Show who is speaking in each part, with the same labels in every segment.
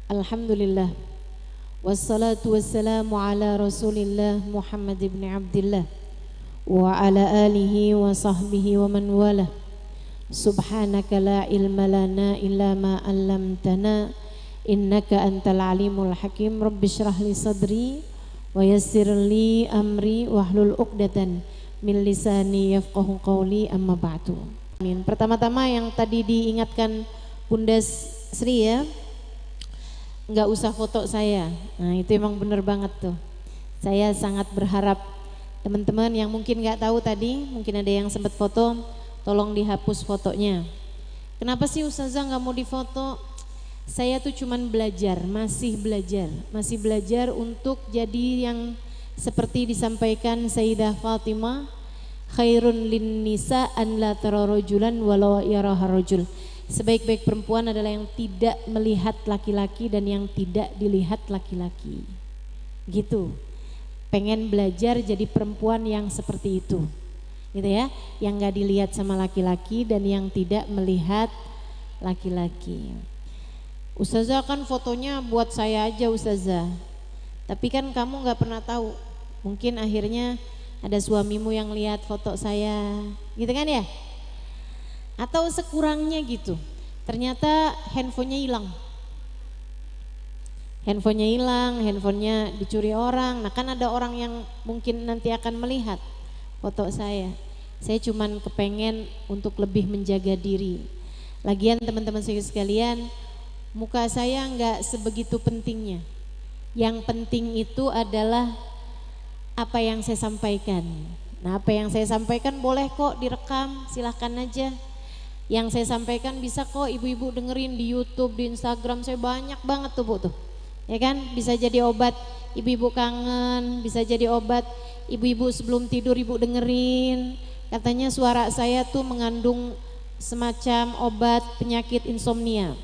Speaker 1: Alhamdulillah. Wassalatu wassalamu ala Rasulillah Muhammad ibn Abdullah wa ala alihi wa sahbihi wa man wala. Subhanaka la ilma lana illa ma 'allamtana innaka antal alimul hakim. Rabbi shrah li sadri wa yassir li amri wahlul 'uqdatan min lisani yafqahu qawli, amma ba'du. Amin. Pertama-tama yang tadi diingatkan Bunda Sri ya, nggak usah foto saya. Nah itu emang bener banget tuh. Saya sangat berharap teman-teman yang mungkin nggak tahu tadi, mungkin ada yang sempat foto, tolong dihapus fotonya. Kenapa sih Ustazah nggak mau difoto? Saya tuh cuman belajar, masih belajar untuk jadi yang seperti disampaikan Sayyidah Fatimah, khairun lin nisa an la tara rajulan walau yaraha rajul. Sebaik-baik perempuan adalah yang tidak melihat laki-laki dan yang tidak dilihat laki-laki. Gitu. Pengen belajar jadi perempuan yang seperti itu. Gitu ya, yang gak dilihat sama laki-laki dan yang tidak melihat laki-laki. Ustazah kan fotonya buat saya aja Ustazah. Tapi kan kamu gak pernah tahu. Mungkin akhirnya ada suamimu yang lihat foto saya. Gitu kan ya? Atau sekurangnya gitu, ternyata handphonenya handphonenya dicuri orang. Nah kan ada orang yang mungkin nanti akan melihat foto saya cuman kepengen untuk lebih menjaga diri. Lagian teman-teman sekalian, muka saya nggak sebegitu pentingnya. Yang penting itu adalah apa yang saya sampaikan. Nah apa yang saya sampaikan boleh kok direkam, silahkan aja. Yang saya sampaikan bisa kok ibu-ibu dengerin di YouTube, di Instagram saya banyak banget tuh Bu tuh. Ya kan, bisa jadi obat ibu-ibu kangen, bisa jadi obat ibu-ibu sebelum tidur ibu dengerin. Katanya suara saya tuh mengandung semacam obat penyakit insomnia.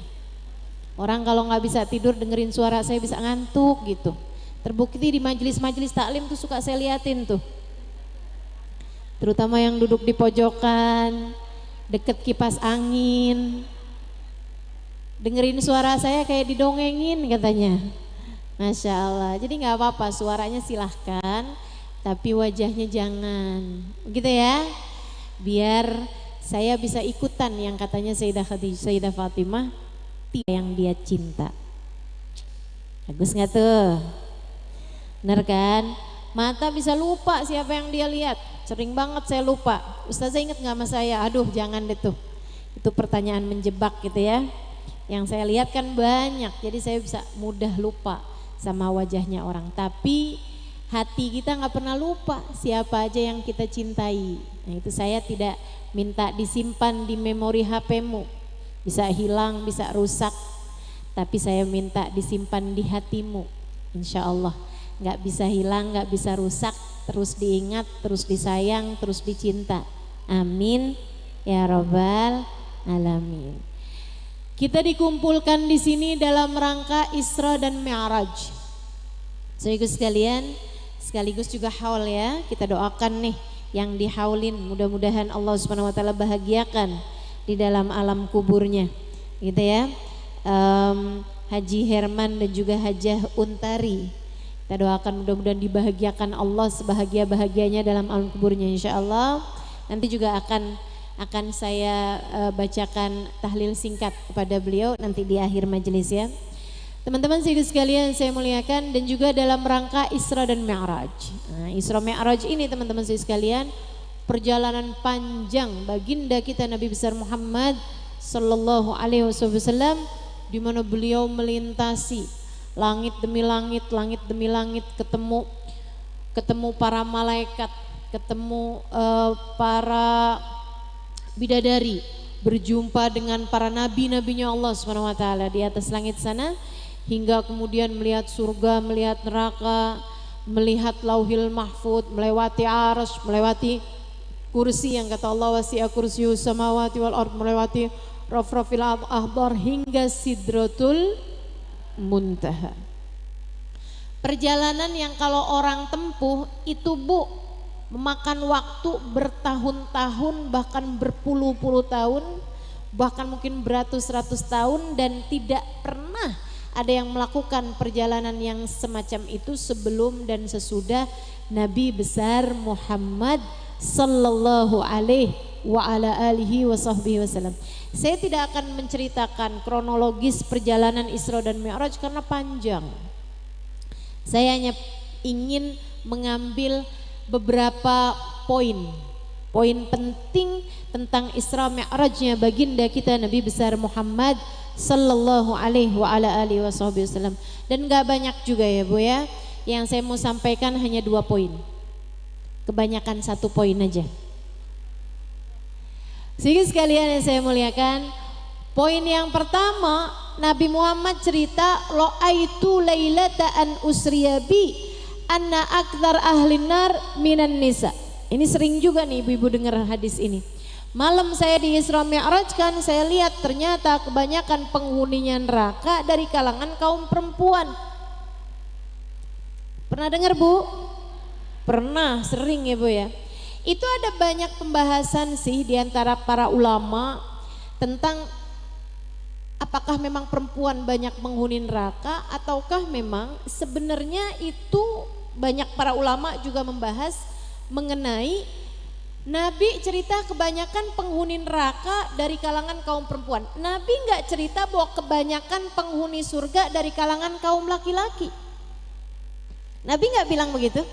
Speaker 1: Orang kalau nggak bisa tidur dengerin suara saya bisa ngantuk gitu. Terbukti di majelis-majelis taklim tuh suka saya liatin tuh. Terutama yang duduk di pojokan, deket kipas angin, dengerin suara saya kayak didongengin katanya. Masya Allah. Jadi nggak apa-apa, suaranya silahkan, tapi wajahnya jangan, gitu ya. Biar saya bisa ikutan yang katanya Sayyidah Fatimah, yang dia cinta. Bagus nggak tuh? Bener kan? Mata bisa lupa siapa yang dia lihat. Sering banget saya lupa. Ustazah inget gak sama saya? Aduh jangan deh tuh. Itu pertanyaan menjebak gitu ya. Yang saya lihat kan banyak. Jadi saya bisa mudah lupa sama wajahnya orang. Tapi hati kita gak pernah lupa siapa aja yang kita cintai. Nah itu saya tidak minta disimpan di memori HPmu. Bisa hilang, bisa rusak. Tapi saya minta disimpan di hatimu. Insya Allah. Gak bisa hilang, gak bisa rusak, terus diingat, terus disayang, terus dicinta. Amin ya rabbal alamin. Kita dikumpulkan di sini dalam rangka Isra dan Mi'raj. Sekaligus sekaligus juga haul ya. Kita doakan nih yang dihaulin, mudah-mudahan Allah Subhanahu wa taala bahagiakan di dalam alam kuburnya. Gitu ya. Haji Herman dan juga Hajah Untari. Kita doakan mudah-mudahan dibahagiakan Allah sebahagia-bahagianya dalam alam kuburnya insya Allah. Nanti juga akan saya bacakan tahlil singkat kepada beliau nanti di akhir majelis ya. Teman-teman sekalian saya muliakan, dan juga dalam rangka Isra dan Mi'raj. Nah, Isra Mi'raj ini teman-teman sekalian perjalanan panjang baginda kita Nabi besar Muhammad sallallahu alaihi wasallam, di mana beliau melintasi langit demi langit, ketemu para malaikat, ketemu para bidadari, berjumpa dengan para nabi-nabinya Allah Subhanahu wa taala di atas langit sana, hingga kemudian melihat surga, melihat neraka, melihat lauhil mahfud, melewati arsy, melewati kursi yang kata Allah wasi'a kursiyyus samawati wal ard, melewati raf-rafil ahbar hingga sidratul muntaha. Perjalanan yang kalau orang tempuh itu Bu memakan waktu bertahun-tahun, bahkan berpuluh-puluh tahun, bahkan mungkin beratus-ratus tahun, dan tidak pernah ada yang melakukan perjalanan yang semacam itu sebelum dan sesudah Nabi besar Muhammad sallallahu alaihi wa ala alihi wa sahbihi wasallam. Saya tidak akan menceritakan kronologis perjalanan Isra dan Mi'raj karena panjang. Saya hanya ingin mengambil beberapa poin penting tentang Isra Mi'rajnya baginda kita Nabi besar Muhammad sallallahu alaihi wa ala alihi wasallam. Dan gak banyak juga ya Bu ya. Yang saya mau sampaikan hanya 2 poin. Kebanyakan 1 poin aja. Sehingga sekalian yang saya muliakan, poin yang pertama, Nabi Muhammad cerita lo'aitu lailata an usriyabi anna akthar ahlin nar minan nisa. Ini sering juga nih ibu-ibu dengar hadis ini. Malam saya di Isra Mi'raj kan saya lihat ternyata kebanyakan penghuninya neraka dari kalangan kaum perempuan. Pernah dengar Bu? Pernah, sering ya Bu ya. Itu ada banyak pembahasan sih di antara para ulama tentang apakah memang perempuan banyak penghuni neraka ataukah memang sebenarnya itu banyak para ulama juga membahas mengenai Nabi cerita kebanyakan penghuni neraka dari kalangan kaum perempuan. Nabi nggak cerita bahwa kebanyakan penghuni surga dari kalangan kaum laki-laki. Nabi nggak bilang begitu.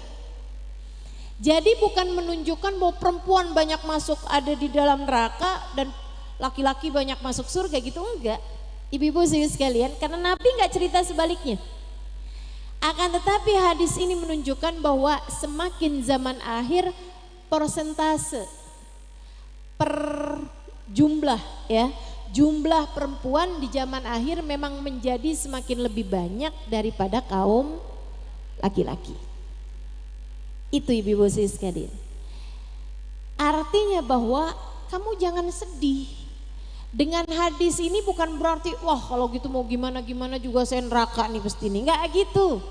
Speaker 1: Jadi bukan menunjukkan bahwa perempuan banyak masuk ada di dalam neraka dan laki-laki banyak masuk surga gitu, enggak. Ibu-ibu sekalian, karena Nabi nggak cerita sebaliknya. Akan tetapi hadis ini menunjukkan bahwa semakin zaman akhir persentase per jumlah ya, jumlah perempuan di zaman akhir memang menjadi semakin lebih banyak daripada kaum laki-laki. Itu ibu-ibu sekalian. Artinya bahwa kamu jangan sedih. Dengan hadis ini bukan berarti wah kalau gitu mau gimana juga saya neraka nih pasti nih. Enggak gitu.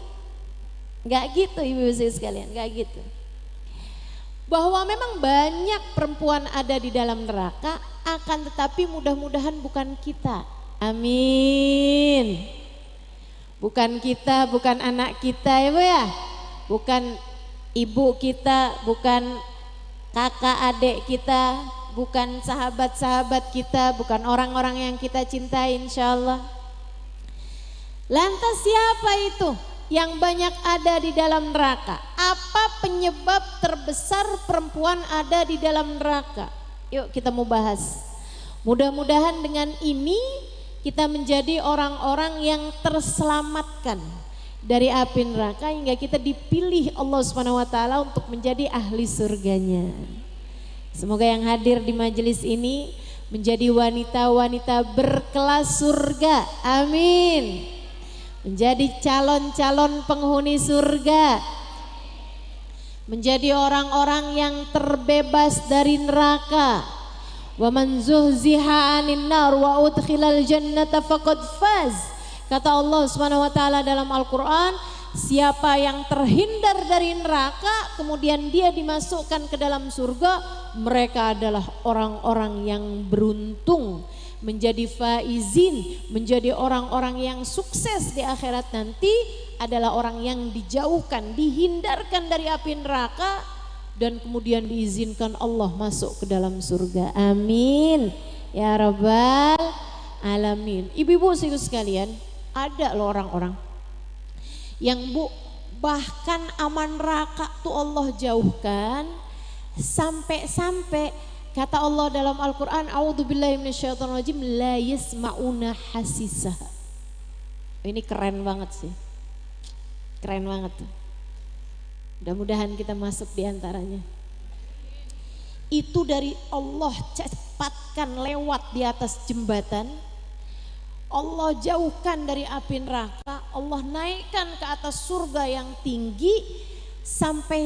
Speaker 1: Enggak gitu ibu-ibu sekalian, enggak gitu. Bahwa memang banyak perempuan ada di dalam neraka, akan tetapi mudah-mudahan bukan kita. Amin. Bukan kita, bukan anak kita ya Bu ya. Bukan ibu kita, bukan kakak adik kita, bukan sahabat-sahabat kita, bukan orang-orang yang kita cintai insyaallah. Lantas siapa itu yang banyak ada di dalam neraka? Apa penyebab terbesar perempuan ada di dalam neraka? Yuk kita mau bahas. Mudah-mudahan dengan ini kita menjadi orang-orang yang terselamatkan dari api neraka hingga kita dipilih Allah Subhanahu wa taala untuk menjadi ahli surganya. Semoga yang hadir di majelis ini menjadi wanita-wanita berkelas surga. Amin. Menjadi calon-calon penghuni surga. Menjadi orang-orang yang terbebas dari neraka. Wa man zuhziha 'anil nar wa udkhilal jannata faqad faz. Kata Allah Subhanahu wa taala dalam Al-Qur'an, siapa yang terhindar dari neraka kemudian dia dimasukkan ke dalam surga, mereka adalah orang-orang yang beruntung, menjadi faizin, menjadi orang-orang yang sukses di akhirat nanti, adalah orang yang dijauhkan, dihindarkan dari api neraka dan kemudian diizinkan Allah masuk ke dalam surga. Amin ya rabbal alamin. Ibu-ibu sekalian, ada loh orang-orang yang bahkan aman neraka tuh Allah jauhkan, sampai kata Allah dalam Al-Quran, a'udzubillahi minasyaitonirrajim, la yasma'una hasisah. Ini keren banget sih, keren banget tuh. Mudah-mudahan kita masuk di antaranya. Itu dari Allah cepatkan lewat di atas jembatan, Allah jauhkan dari api neraka, Allah naikkan ke atas surga yang tinggi, sampai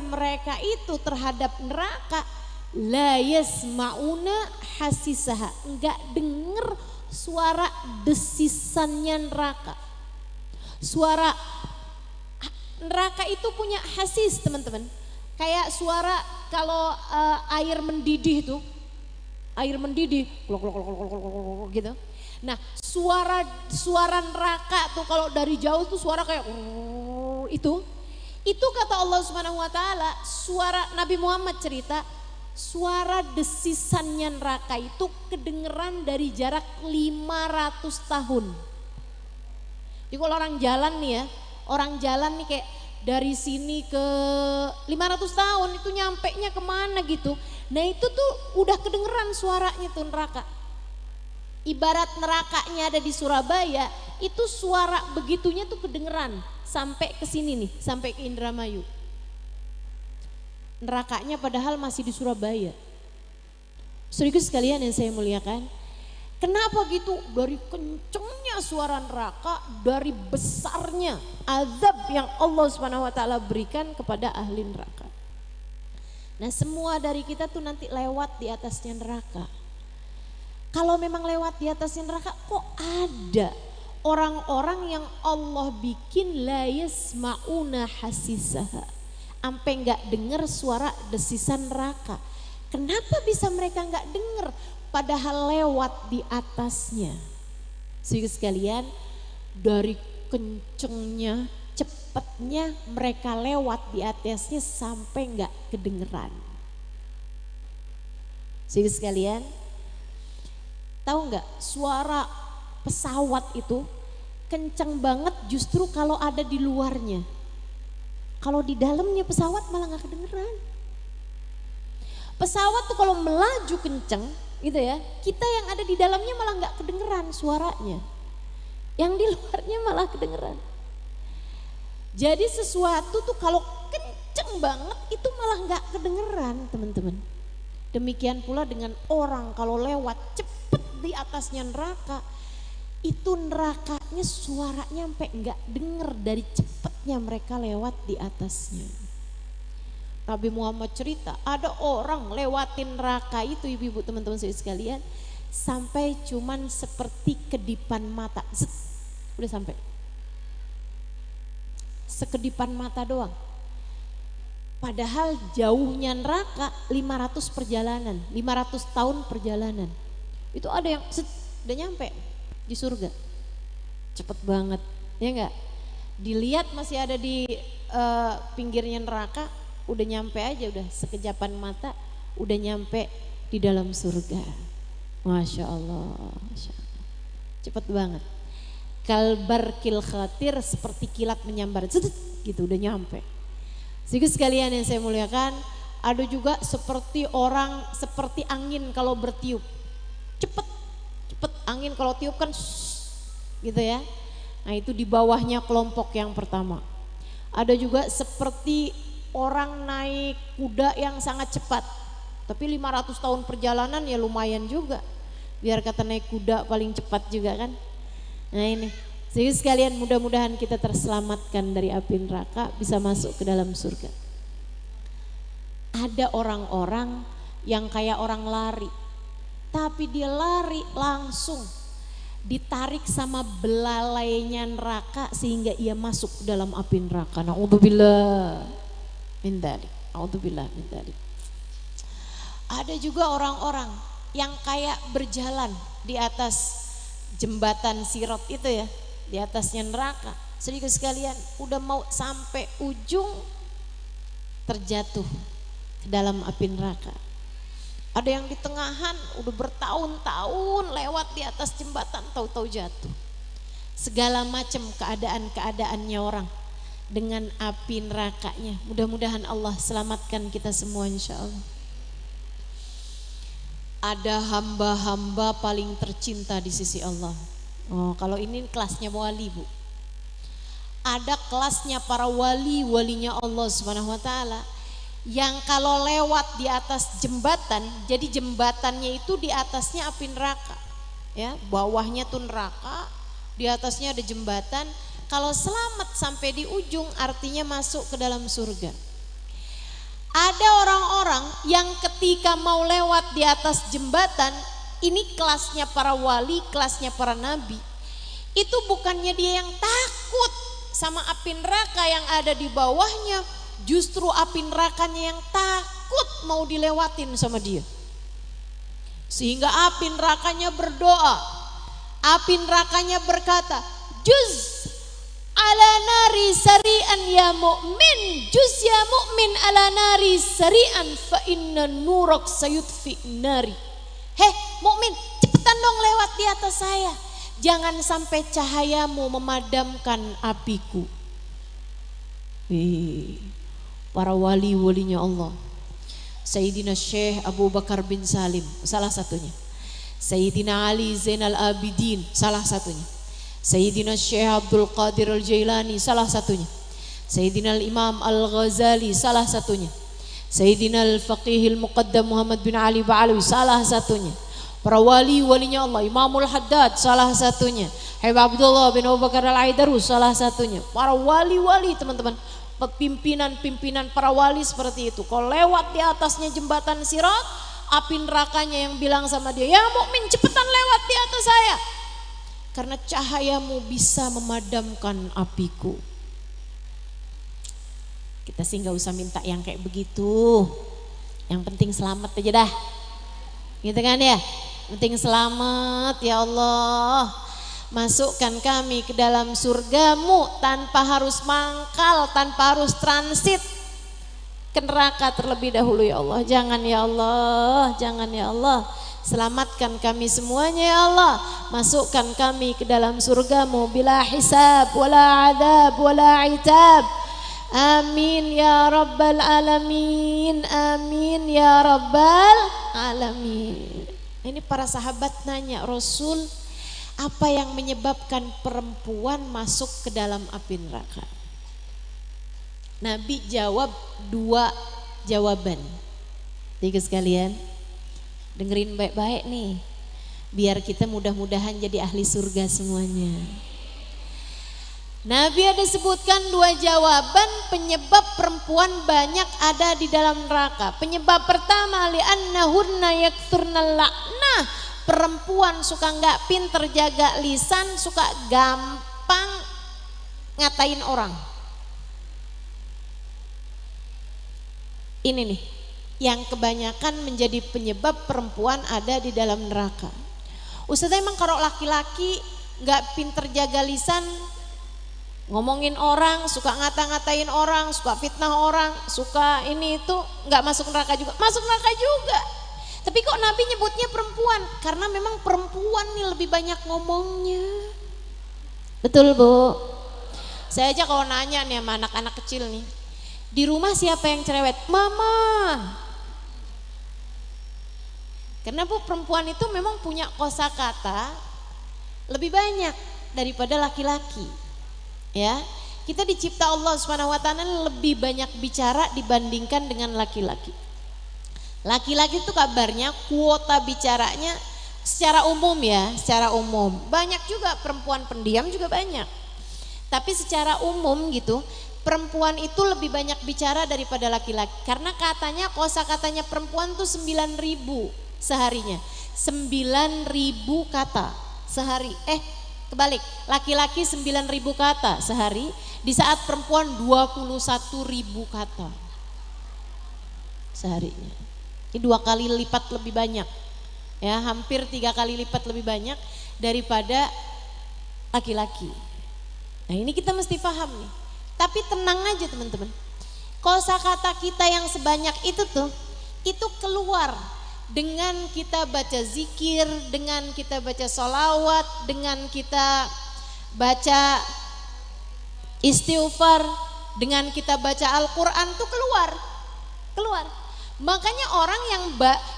Speaker 1: mereka itu terhadap neraka la yasma'una hasisaha, enggak denger suara desisannya neraka. Suara neraka itu punya hasis teman-teman, kayak suara kalau air mendidih tuh, air mendidih gitu. Nah, suara neraka tuh kalau dari jauh tuh suara kayak itu kata Allah Subhanahu wa taala, suara Nabi Muhammad cerita, suara desisannya neraka itu kedengeran dari jarak 500 tahun. Jadi kalau orang jalan nih ya, orang jalan nih kayak dari sini ke 500 tahun itu nyampenya kemana gitu. Nah itu tuh udah kedengeran suaranya tuh neraka. Ibarat nerakanya ada di Surabaya, itu suara begitunya tuh kedengeran sampai ke sini nih, sampai ke Indramayu. Nerakanya padahal masih di Surabaya. Saudaraku sekalian yang saya muliakan, kenapa gitu? Dari kencengnya suara neraka, dari besarnya azab yang Allah Subhanahu wa taala berikan kepada ahli neraka. Nah, semua dari kita tuh nanti lewat di atasnya neraka. Kalau memang lewat di atasnya neraka, kok ada orang-orang yang Allah bikin la yasma'una hasisaha, sampai nggak dengar suara desisan neraka. Kenapa bisa mereka nggak dengar padahal lewat di atasnya? Saudara sekalian, dari kencengnya, cepatnya mereka lewat di atasnya sampai nggak kedengeran. Saudara sekalian, tahu nggak suara pesawat itu kenceng banget justru kalau ada di luarnya. Kalau di dalamnya pesawat malah nggak kedengeran. Pesawat tuh kalau melaju kenceng gitu ya, kita yang ada di dalamnya malah nggak kedengeran suaranya. Yang di luarnya malah kedengeran. Jadi sesuatu tuh kalau kenceng banget itu malah nggak kedengeran, teman-teman. Demikian pula dengan orang kalau lewat cepet di atasnya neraka, itu nerakanya suaranya sampai nggak denger dari cepetnya mereka lewat di atasnya. Nabi Muhammad cerita ada orang lewatin neraka itu, ibu-ibu teman-teman sekalian, sampai cuman seperti kedipan mata, udah sampai sekedipan mata doang. Padahal jauhnya neraka 500 perjalanan, 500 tahun perjalanan. Itu ada yang udah nyampe di surga. Cepet banget, ya enggak? Dilihat masih ada di pinggirnya neraka, udah nyampe aja, udah sekejapan mata, udah nyampe di dalam surga. Masya Allah, Masya Allah. Cepet banget. Kalbarkil khatir, seperti kilat menyambar, gitu udah nyampe. Sedikit sekalian yang saya muliakan, ada juga seperti orang, seperti angin kalau bertiup. Cepet angin kalau tiup kan gitu ya. Nah itu di bawahnya kelompok yang pertama. Ada juga seperti orang naik kuda yang sangat cepat. Tapi 500 tahun perjalanan ya lumayan juga. Biar kata naik kuda paling cepat juga kan. Nah ini, jadi sekalian mudah-mudahan kita terselamatkan dari api neraka, bisa masuk ke dalam surga. Ada orang-orang yang kayak orang lari, tapi dia lari langsung ditarik sama belalainya neraka sehingga ia masuk ke dalam api neraka. Na'udzubillah min dzalik. Na'udzubillah min dzalik. Ada juga orang-orang yang kayak berjalan di atas jembatan Sirat itu ya, di atasnya neraka. Sedikit sekalian udah mau sampai ujung terjatuh ke dalam api neraka. Ada yang di tengahan udah bertahun-tahun lewat di atas jembatan, tahu-tahu jatuh. Segala macam keadaan-keadaannya orang dengan api nerakanya. Mudah-mudahan Allah selamatkan kita semua insya Allah. Ada hamba-hamba paling tercinta di sisi Allah. Oh, kalau ini kelasnya wali, Bu. Ada kelasnya para wali, walinya Allah Subhanahu wa taala, yang kalau lewat di atas jembatan, jadi jembatannya itu di atasnya api neraka. Ya, bawahnya tuh neraka, di atasnya ada jembatan. Kalau selamat sampai di ujung artinya masuk ke dalam surga. Ada orang-orang yang ketika mau lewat di atas jembatan, ini kelasnya para wali, kelasnya para nabi. Itu bukannya dia yang takut sama api neraka yang ada di bawahnya, justru api nerakanya yang takut mau dilewatin sama dia. Sehingga api nerakanya berdoa, Api nerakanya berkata, juz ala nari sari'an ya mu'min, juz ya mu'min ala nari sari'an fa inna nurak sayutfi nari. Heh mukmin, cepetan dong lewat di atas saya, jangan sampai cahayamu memadamkan apiku. Para wali-walinya Allah, Sayyidina Syekh Abu Bakar bin Salim salah satunya, Sayyidina Ali Zainal Abidin salah satunya, Sayyidina Syekh Abdul Qadir Al-Jailani salah satunya, Sayyidina Imam Al-Ghazali salah satunya, Sayyidina Al-Faqih Al-Muqaddam Muhammad bin Ali Ba'alawi salah satunya, para wali-walinya Allah, Imamul Haddad salah satunya, Habib Abdullah bin Abu Bakar Al-Aidarus salah satunya, para wali-wali teman-teman, pimpinan-pimpinan para wali seperti itu. Kalau lewat di atasnya jembatan Sirat, api nerakanya yang bilang sama dia, ya mukmin cepetan lewat di atas saya, karena cahayamu bisa memadamkan apiku. Kita sih nggak usah minta yang kayak begitu, yang penting selamat aja dah, gitu kan ya, penting selamat. Ya Allah, masukkan kami ke dalam surgamu tanpa harus mangkal, tanpa harus transit ke neraka terlebih dahulu ya Allah. Jangan ya Allah, jangan ya Allah. Selamatkan kami semuanya ya Allah. Masukkan kami ke dalam surgamu bila hisab, wala adab, wala itab. Amin ya rabbal alamin. Amin ya rabbal alamin. Ini para sahabat nanya, Rasul, apa yang menyebabkan perempuan masuk ke dalam api neraka? Nabi jawab 2 jawaban. Tiga sekalian, dengerin baik-baik nih, biar kita mudah-mudahan jadi ahli surga semuanya. Nabi ada sebutkan 2 jawaban penyebab perempuan banyak ada di dalam neraka. Penyebab pertama, li'annahunna yakthurnal la'nah. Perempuan suka nggak pinter jaga lisan, suka gampang ngatain orang. Ini nih yang kebanyakan menjadi penyebab perempuan ada di dalam neraka. Ustaz, emang kalau laki-laki nggak pinter jaga lisan, ngomongin orang, suka ngata-ngatain orang, suka fitnah orang, suka ini itu, nggak masuk neraka juga? Masuk neraka juga. Tapi kok Nabi nyebutnya perempuan? Karena memang perempuan nih lebih banyak ngomongnya. Betul Bu? Saya aja kalau nanya nih sama anak-anak kecil nih, di rumah siapa yang cerewet? Mama. Karena Bu, perempuan itu memang punya kosakata lebih banyak daripada laki-laki. Ya, kita dicipta Allah Subhanahu wa taala lebih banyak bicara dibandingkan dengan laki-laki. Laki-laki itu kabarnya kuota bicaranya secara umum ya, secara umum. Banyak juga perempuan pendiam juga banyak. Tapi secara umum gitu, perempuan itu lebih banyak bicara daripada laki-laki. Karena katanya kosakatanya perempuan tuh 9.000 seharinya. 9.000 kata sehari. Kebalik, laki-laki 9.000 kata sehari, di saat perempuan 21.000 kata seharinya. Ini 2 kali lipat lebih banyak, ya, hampir 3 kali lipat lebih banyak daripada laki-laki. Nah ini kita mesti paham nih. Tapi tenang aja teman-teman, kosakata kita yang sebanyak itu tuh, itu keluar dengan kita baca zikir, dengan kita baca sholawat, dengan kita baca istighfar, dengan kita baca Al-Quran tuh keluar. Makanya orang yang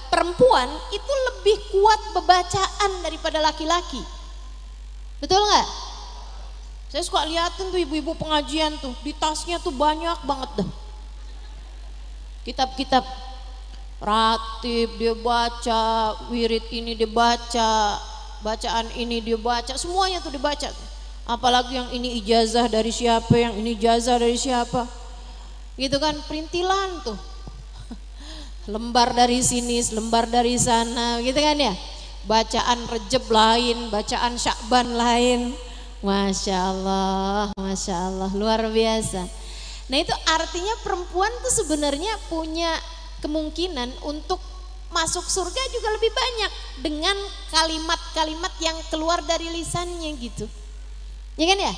Speaker 1: perempuan itu lebih kuat bebacaan daripada laki-laki. Betul nggak? Saya suka liatin tuh ibu-ibu pengajian tuh, di tasnya tuh banyak banget dah kitab-kitab ratib dia baca, wirid ini dia baca, bacaan ini dia baca, semuanya tuh dibaca. Apalagi yang ini ijazah dari siapa, yang ini ijazah dari siapa, gitu kan, perintilan tuh, lembar dari sini, lembar dari sana, gitu kan ya. Bacaan Rejab lain, bacaan Syakban lain. Masya Allah, luar biasa. Nah itu artinya perempuan tuh sebenarnya punya kemungkinan untuk masuk surga juga lebih banyak dengan kalimat-kalimat yang keluar dari lisannya gitu. Ya kan ya?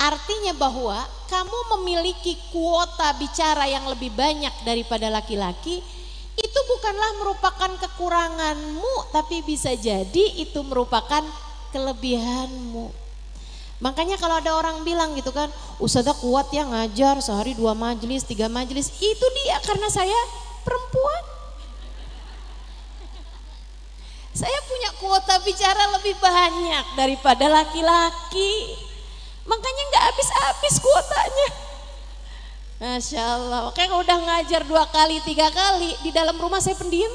Speaker 1: Artinya bahwa kamu memiliki kuota bicara yang lebih banyak daripada laki-laki, itu bukanlah merupakan kekuranganmu, tapi bisa jadi itu merupakan kelebihanmu. Makanya kalau ada orang bilang gitu kan, Ustazah kuat ya ngajar sehari 2 majelis, 3 majelis, itu dia karena saya perempuan. Saya punya kuota bicara lebih banyak daripada laki-laki. Makanya nggak habis-habis kuotanya. Masya Allah. Makanya kalau udah ngajar 2 kali, 3 kali, di dalam rumah saya pendiam.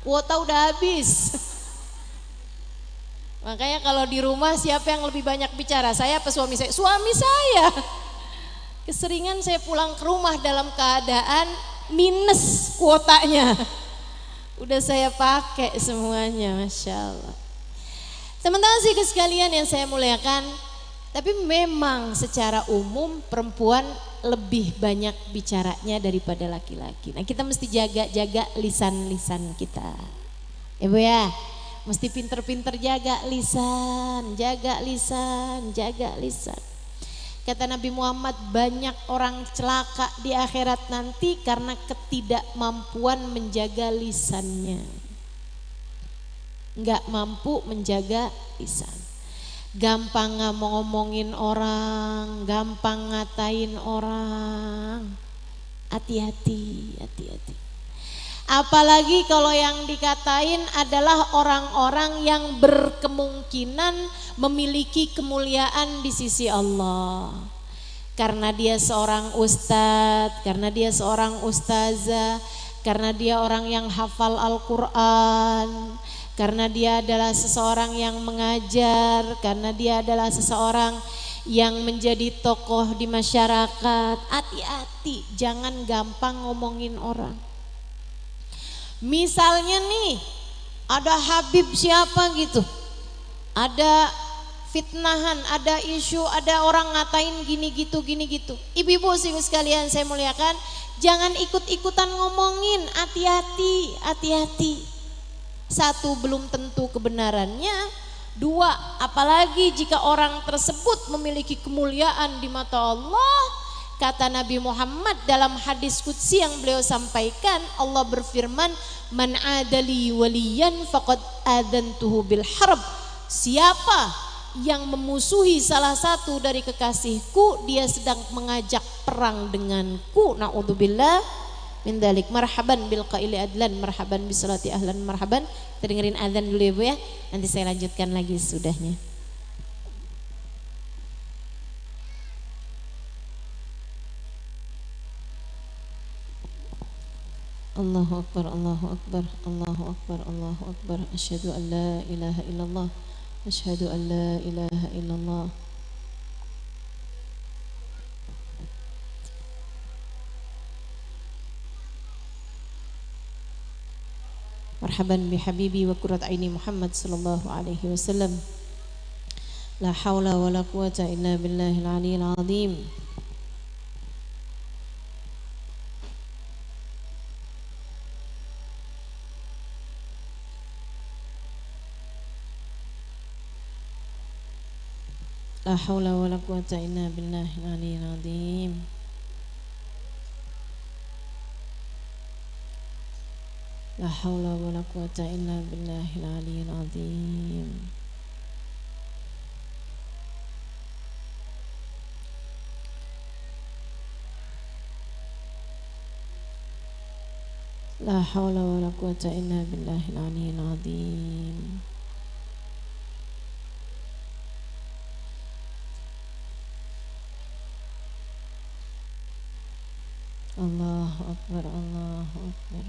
Speaker 1: Kuota udah habis. Makanya kalau di rumah siapa yang lebih banyak bicara? Saya apa suami saya? Suami saya. Keseringan saya pulang ke rumah dalam keadaan minus kuotanya. Udah saya pakai semuanya, Masya Allah. Teman-teman sih sekalian yang saya muliakan, tapi memang secara umum perempuan lebih banyak bicaranya daripada laki-laki. Nah kita mesti jaga lisan-lisan kita. Ya Bu ya, mesti pinter-pinter jaga lisan, jaga lisan, jaga lisan. Kata Nabi Muhammad, banyak orang celaka di akhirat nanti karena ketidakmampuan menjaga lisannya. Enggak mampu menjaga lisan. Gampang ngomongin orang, gampang ngatain orang. Hati-hati, hati-hati. Apalagi kalau yang dikatain adalah orang-orang yang berkemungkinan memiliki kemuliaan di sisi Allah. Karena dia seorang ustadz, karena dia seorang ustazah, karena dia orang yang hafal Al-Quran, karena dia adalah seseorang yang mengajar, karena dia adalah seseorang yang menjadi tokoh di masyarakat. Hati-hati, jangan gampang ngomongin orang. Misalnya nih, ada Habib siapa gitu, ada fitnahan, ada isu, ada orang ngatain gini gitu. Ibu-ibu sekalian saya muliakan, jangan ikut-ikutan ngomongin, hati-hati, hati-hati. 1, belum tentu kebenarannya. 2, apalagi jika orang tersebut memiliki kemuliaan di mata Allah. Kata Nabi Muhammad dalam hadis qudsi yang beliau sampaikan, Allah berfirman, man adali waliyan faqad adantuhu bil harb. Siapa yang memusuhi salah satu dari kekasihku, dia sedang mengajak perang denganku. Na'udzubillah min dzalik. Marhaban bil qaili adlan, marhaban bisolati ahlan, marhaban. Kita dengerin adzan dulu ya Bu ya. Nanti saya lanjutkan lagi sudahnya. Allahu Akbar, Allahu Akbar, Allahu Akbar, Allahu Akbar. Asyhadu an la ilaha illallah, asyhadu an la ilaha illallah. Marhaban bi habibi wa qurrat aini Muhammad sallallahu alaihi wasallam. La haula wa la quwata illa billahil aliyyil azim. La haula wa la quwata illa billahil aliyyil azim. La haula wa la quwata illa billahil aliyyil azim. La haula wa la quwata illa billahil aliyyil azim. Allahu Akbar, Allahu Akbar.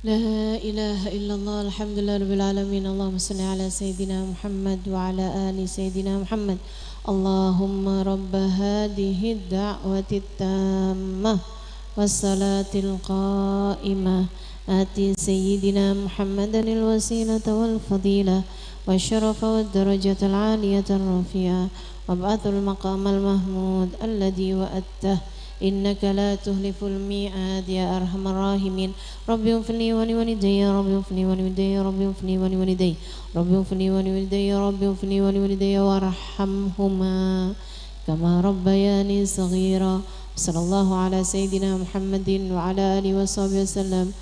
Speaker 1: La ilaha illallah, alhamdulillah rabbil alamin. Allahumma salli ala sayyidina Muhammad wa ala ali sayyidina Muhammad. Allahumma rabba hadihi da'wati tammah wassalatil qa'imah ati sayyidina Muhammadanil wasilata wal fadilah wa syarafa wad darajatal aliyata rafi'ah wab'athul maqamal mahmud alladhi wa'attah إنك لا تخلف الميعاد يا أرحم الراحمين رب اغفر لي ولوالدي رب اغفر لي ولوالدي رب اغفر لي ولوالدي رب اغفر لي ولوالدي رب اغفر لي ولوالدي وارحمهما كما ربياني صغيرا صلى الله على سيدنا محمد وعلى آله وصحبه وسلم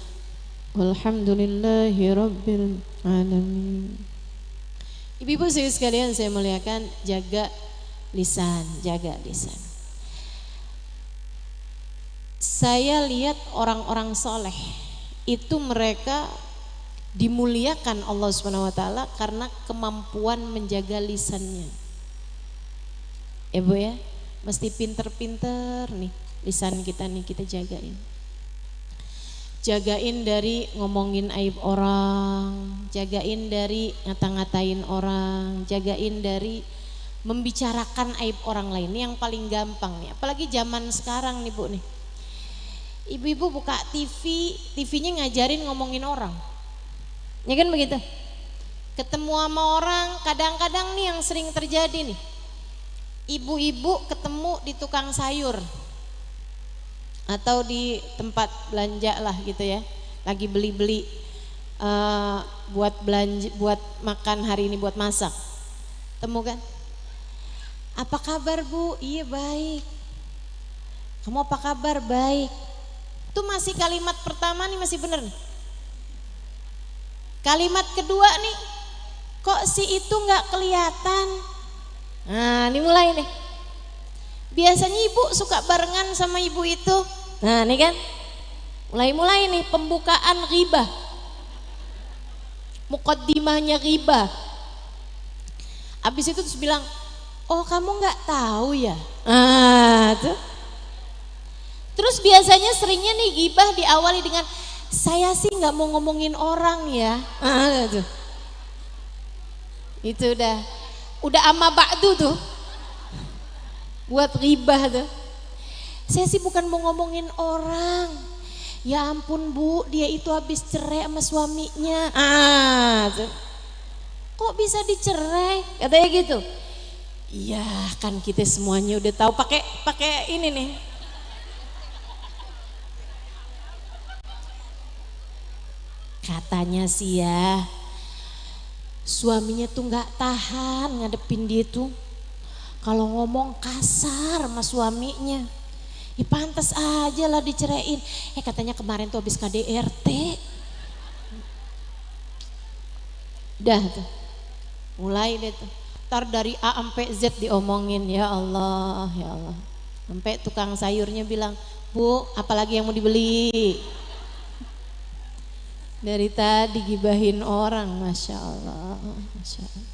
Speaker 1: والحمد لله رب العالمين. Ibu-ibu sekalian saya muliakan, jaga lisan, jaga lisan. Saya lihat orang-orang soleh itu mereka dimuliakan Allah Subhanahu Wa Taala karena kemampuan menjaga lisannya. Bu ya, mesti pinter-pinter nih lisan kita nih, kita jagain. Jagain dari ngomongin aib orang, jagain dari ngata-ngatain orang, jagain dari membicarakan aib orang lain. Ini yang paling gampang nih, apalagi zaman sekarang nih Bu nih. Ibu-ibu buka TV, TV-nya ngajarin ngomongin orang. Ya kan begitu? Ketemu sama orang, kadang-kadang nih yang sering terjadi nih. Ibu-ibu ketemu di tukang sayur atau di tempat belanja lah gitu ya. Lagi beli-beli buat belanja, buat makan hari ini, buat masak. Temu kan? Apa kabar Bu? Iya baik. Kamu apa kabar? Baik. Itu masih kalimat pertama nih masih bener nih. Kalimat kedua nih, kok si itu nggak kelihatan? Nah ini mulai nih. Biasanya ibu suka barengan sama ibu itu. Nah ini kan, mulai nih pembukaan ghibah, muqaddimahnya ghibah. Abis itu terus bilang, oh kamu nggak tahu ya? Tuh. Terus biasanya seringnya nih ghibah diawali dengan saya sih nggak mau ngomongin orang ya. Tuh. Itu udah amma ba'du tuh. Buat ghibah tuh. Saya sih bukan mau ngomongin orang. Ya ampun Bu, dia itu habis cerai sama suaminya. Tuh. Kok bisa dicerai? Katanya gitu. Iya kan kita semuanya udah tahu, pakai ini nih. Katanya sih ya, suaminya tuh nggak tahan ngadepin dia tuh. Kalau ngomong kasar sama suaminya, ya pantas aja lah diceraiin. Katanya kemarin tuh habis KDRT. Udah tuh, mulai deh tuh. Ntar dari A sampai Z diomongin, ya Allah, ya Allah. Sampai tukang sayurnya bilang, Bu, apalagi yang mau dibeli? Dari tadi gibahin orang, Masya Allah, Masya Allah.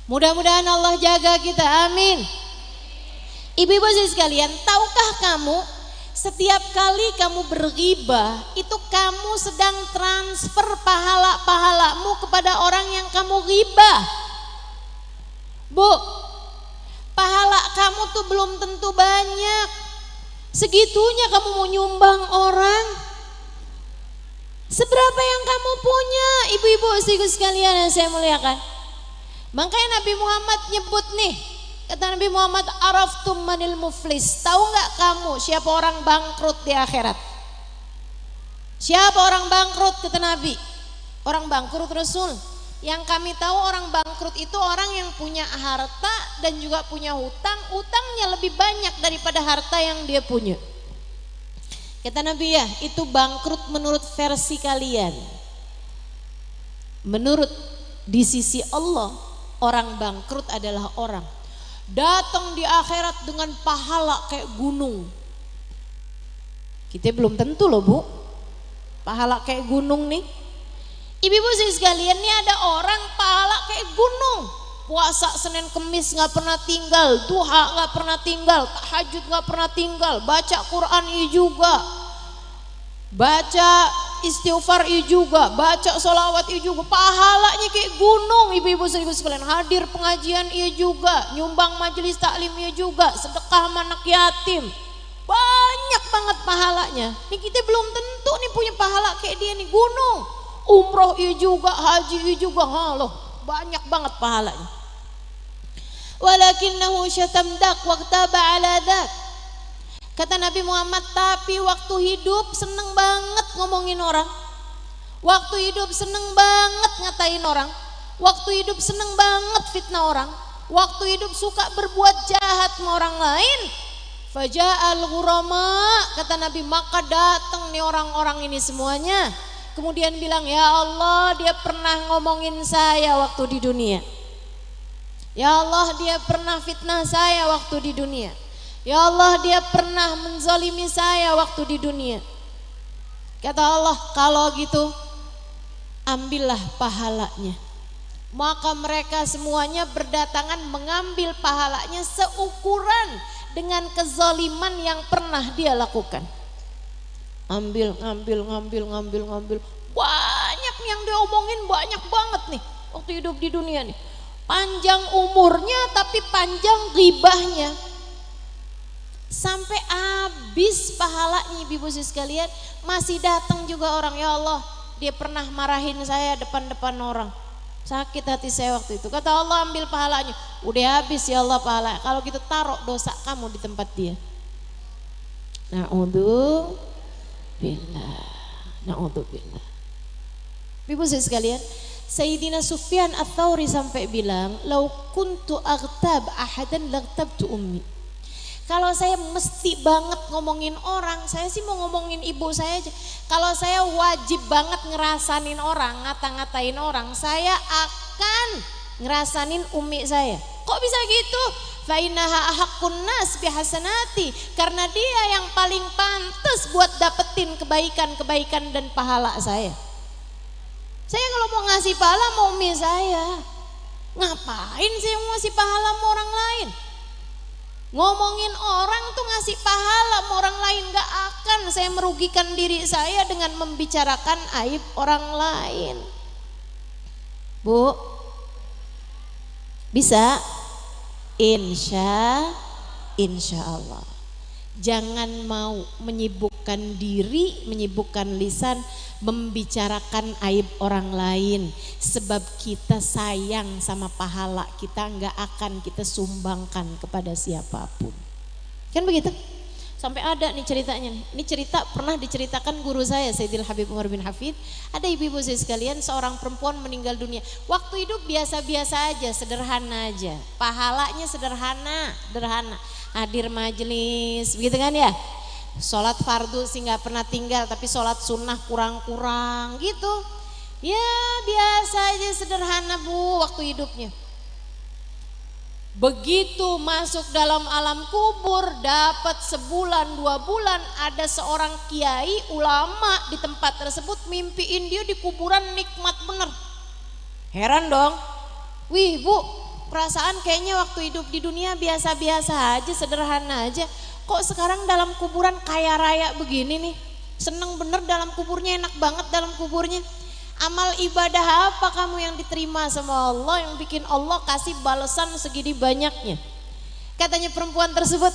Speaker 1: Mudah-mudahan Allah jaga kita, amin. Ibu-ibu sekalian, tahukah kamu setiap kali kamu berghibah itu kamu sedang transfer pahala-pahalamu kepada orang yang kamu ghibah. Bu, pahala kamu tuh belum tentu banyak. Segitunya kamu mau nyumbang orang. Seberapa yang kamu punya, ibu-ibu sekalian yang saya muliakan. Makanya Nabi Muhammad nyebut nih, kata Nabi Muhammad, araftum manil muflis. Tahu nggak kamu siapa orang bangkrut di akhirat? Siapa orang bangkrut, kata Nabi? Orang bangkrut Rasul. Yang kami tahu orang bangkrut itu orang yang punya harta dan juga punya hutang. Hutangnya lebih banyak daripada harta yang dia punya. Kata Nabi, ya itu bangkrut menurut versi kalian. Menurut di sisi Allah, orang bangkrut adalah orang datang di akhirat dengan pahala kayak gunung. Kita belum tentu loh Bu, pahala kayak gunung nih. Ibu-ibu sekalian, nih ada orang pahala kayak gunung. Puasa Senin Kemis nggak pernah tinggal, duha nggak pernah tinggal, tahajud nggak pernah tinggal, baca Quran juga, baca istighfar juga, baca sholawat juga, pahalanya kayak gunung. Ibu-ibu sekalian, hadir pengajian juga, nyumbang majelis taklim juga, sedekah sama anak yatim, banyak banget pahalanya. Nih kita belum tentu nih punya pahala kayak dia nih, gunung. Umroh juga, haji juga, loh banyak banget pahalanya. Walakinnahu syatamdak waqtaba ala dak. Kata Nabi Muhammad, tapi waktu hidup seneng banget ngomongin orang. Waktu hidup seneng banget ngatain orang. Waktu hidup seneng banget fitnah orang. Waktu hidup suka berbuat jahat sama orang lain. Faja'al ghurama, kata Nabi, maka datang nih orang-orang ini semuanya. Kemudian bilang, ya Allah, dia pernah ngomongin saya waktu di dunia. Ya Allah, dia pernah fitnah saya waktu di dunia. Ya Allah, dia pernah menzalimi saya waktu di dunia. Kata Allah, kalau gitu ambillah pahalanya. Maka mereka semuanya berdatangan mengambil pahalanya seukuran dengan kezaliman yang pernah dia lakukan. Ambil. Banyak yang dia omongin, banyak banget nih waktu hidup di dunia nih. Panjang umurnya tapi panjang ghibahnya. Sampai habis pahalanya, ibu sekalian, masih datang juga orang, ya Allah, dia pernah marahin saya depan-depan orang. Sakit hati saya waktu itu. Kata Allah, ambil pahalanya. Udah habis ya Allah pahala. Kalau gitu taruh dosa kamu di tempat dia. Na'udzubillah. Ibu sekalian, Sayyidina Sufyan Ats-Tsauri sampai bilang, "Lau kuntu aghtab ahadan laghtabtu ummi." Kalau saya mesti banget ngomongin orang, saya sih mau ngomongin ibu saya aja. Kalau saya wajib banget ngerasanin orang, ngata-ngatain orang, saya akan ngerasanin umi saya. Kok bisa gitu? Fa innaha ahaqqun nas bihasanati, karena dia yang paling pantas buat dapetin kebaikan-kebaikan dan pahala saya. Saya kalau mau ngasih pahala mau umi saya. Ngapain saya mau ngasih pahala sama orang lain? Ngomongin orang tuh ngasih pahala sama orang lain, gak akan saya merugikan diri saya dengan membicarakan aib orang lain. Bu, bisa? Insya Allah. Jangan mau menyibukkan diri, menyibukkan lisan, membicarakan aib orang lain. Sebab kita sayang sama pahala kita, nggak akan kita sumbangkan kepada siapapun. Kan begitu? Sampai ada nih ceritanya nih. Ini cerita pernah diceritakan guru saya, Sayyidil Habib Umar bin Hafid. Ada ibu-ibu saya sekalian, seorang perempuan meninggal dunia. Waktu hidup biasa-biasa aja, sederhana aja. Pahalanya sederhana. Hadir majelis, begitu kan ya? Sholat fardu sih nggak pernah tinggal, tapi sholat sunnah kurang-kurang gitu. Ya biasa aja, sederhana bu waktu hidupnya. Begitu masuk dalam alam kubur, dapat sebulan 2 bulan, ada seorang kiai ulama di tempat tersebut mimpiin dia di kuburan nikmat bener. Heran dong, wih bu, perasaan kayaknya waktu hidup di dunia biasa-biasa aja, sederhana aja. Kok sekarang dalam kuburan kaya raya begini nih? Seneng bener dalam kuburnya, enak banget dalam kuburnya. Amal ibadah apa kamu yang diterima sama Allah, yang bikin Allah kasih balasan segini banyaknya? Katanya perempuan tersebut,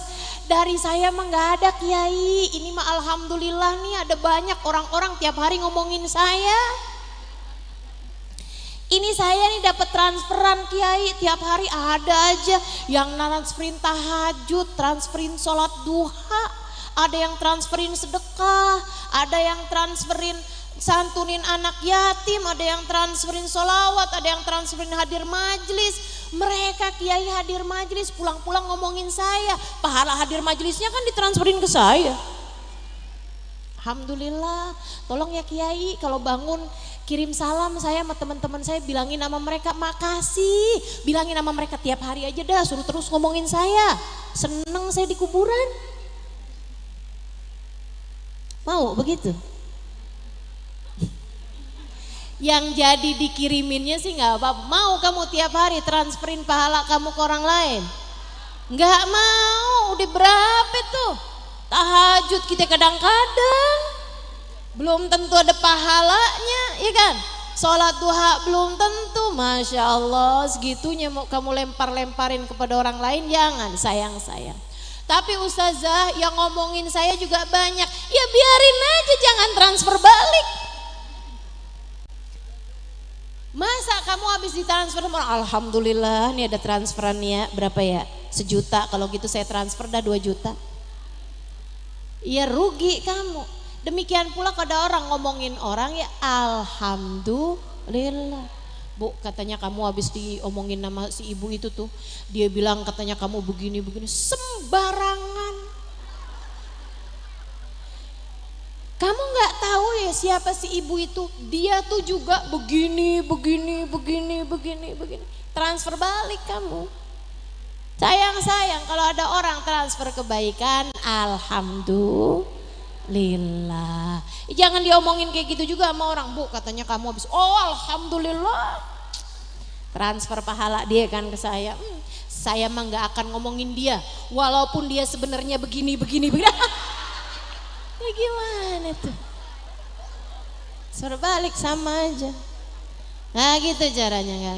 Speaker 1: dari saya mah gak ada kiai, ini mah alhamdulillah nih ada banyak orang-orang tiap hari ngomongin saya. Ini saya nih dapat transferan kiai, tiap hari ada aja yang transferin tahajud, transferin sholat duha, ada yang transferin sedekah, ada yang transferin santunin anak yatim, ada yang transferin sholawat, ada yang transferin hadir majlis. Mereka kiai hadir majlis pulang-pulang ngomongin saya, pahala hadir majlisnya kan ditransferin ke saya. Alhamdulillah, tolong ya kiai kalau bangun kirim salam saya sama teman-teman saya, bilangin sama mereka makasih, bilangin sama mereka tiap hari aja dah, suruh terus ngomongin saya, seneng saya di kuburan. Mau begitu? Yang jadi dikiriminnya sih nggak apa-apa. Mau kamu tiap hari transferin pahala kamu ke orang lain? Nggak mau. Udah berapa tuh tahajud kita kadang-kadang belum tentu ada pahalanya, ya kan? Sholat duha belum tentu. Masya Allah, segitunya mau kamu lempar-lemparin kepada orang lain, jangan, sayang-sayang. Tapi ustazah yang ngomongin saya juga banyak, ya biarin aja, jangan transfer balik. Masa kamu habis ditransfer orang, alhamdulillah nih ada transferannya berapa ya, 1 juta, kalau gitu saya transfer dah 2 juta. Ya rugi kamu. Demikian pula kalau ada orang ngomongin orang ya alhamdulillah. Bu, katanya kamu habis diomongin nama si ibu itu tuh, dia bilang katanya kamu begini-begini, sembarangan. Kamu nggak tahu ya siapa si ibu itu, dia tuh juga begini. Transfer balik kamu. Sayang kalau ada orang transfer kebaikan, alhamdulillah. Jangan diomongin kayak gitu juga sama orang. Bu, katanya kamu habis, oh alhamdulillah. Transfer pahala dia kan ke saya. Saya mah nggak akan ngomongin dia, walaupun dia sebenarnya begini. Ya gimana tuh? Suruh balik sama aja. Nah gitu caranya,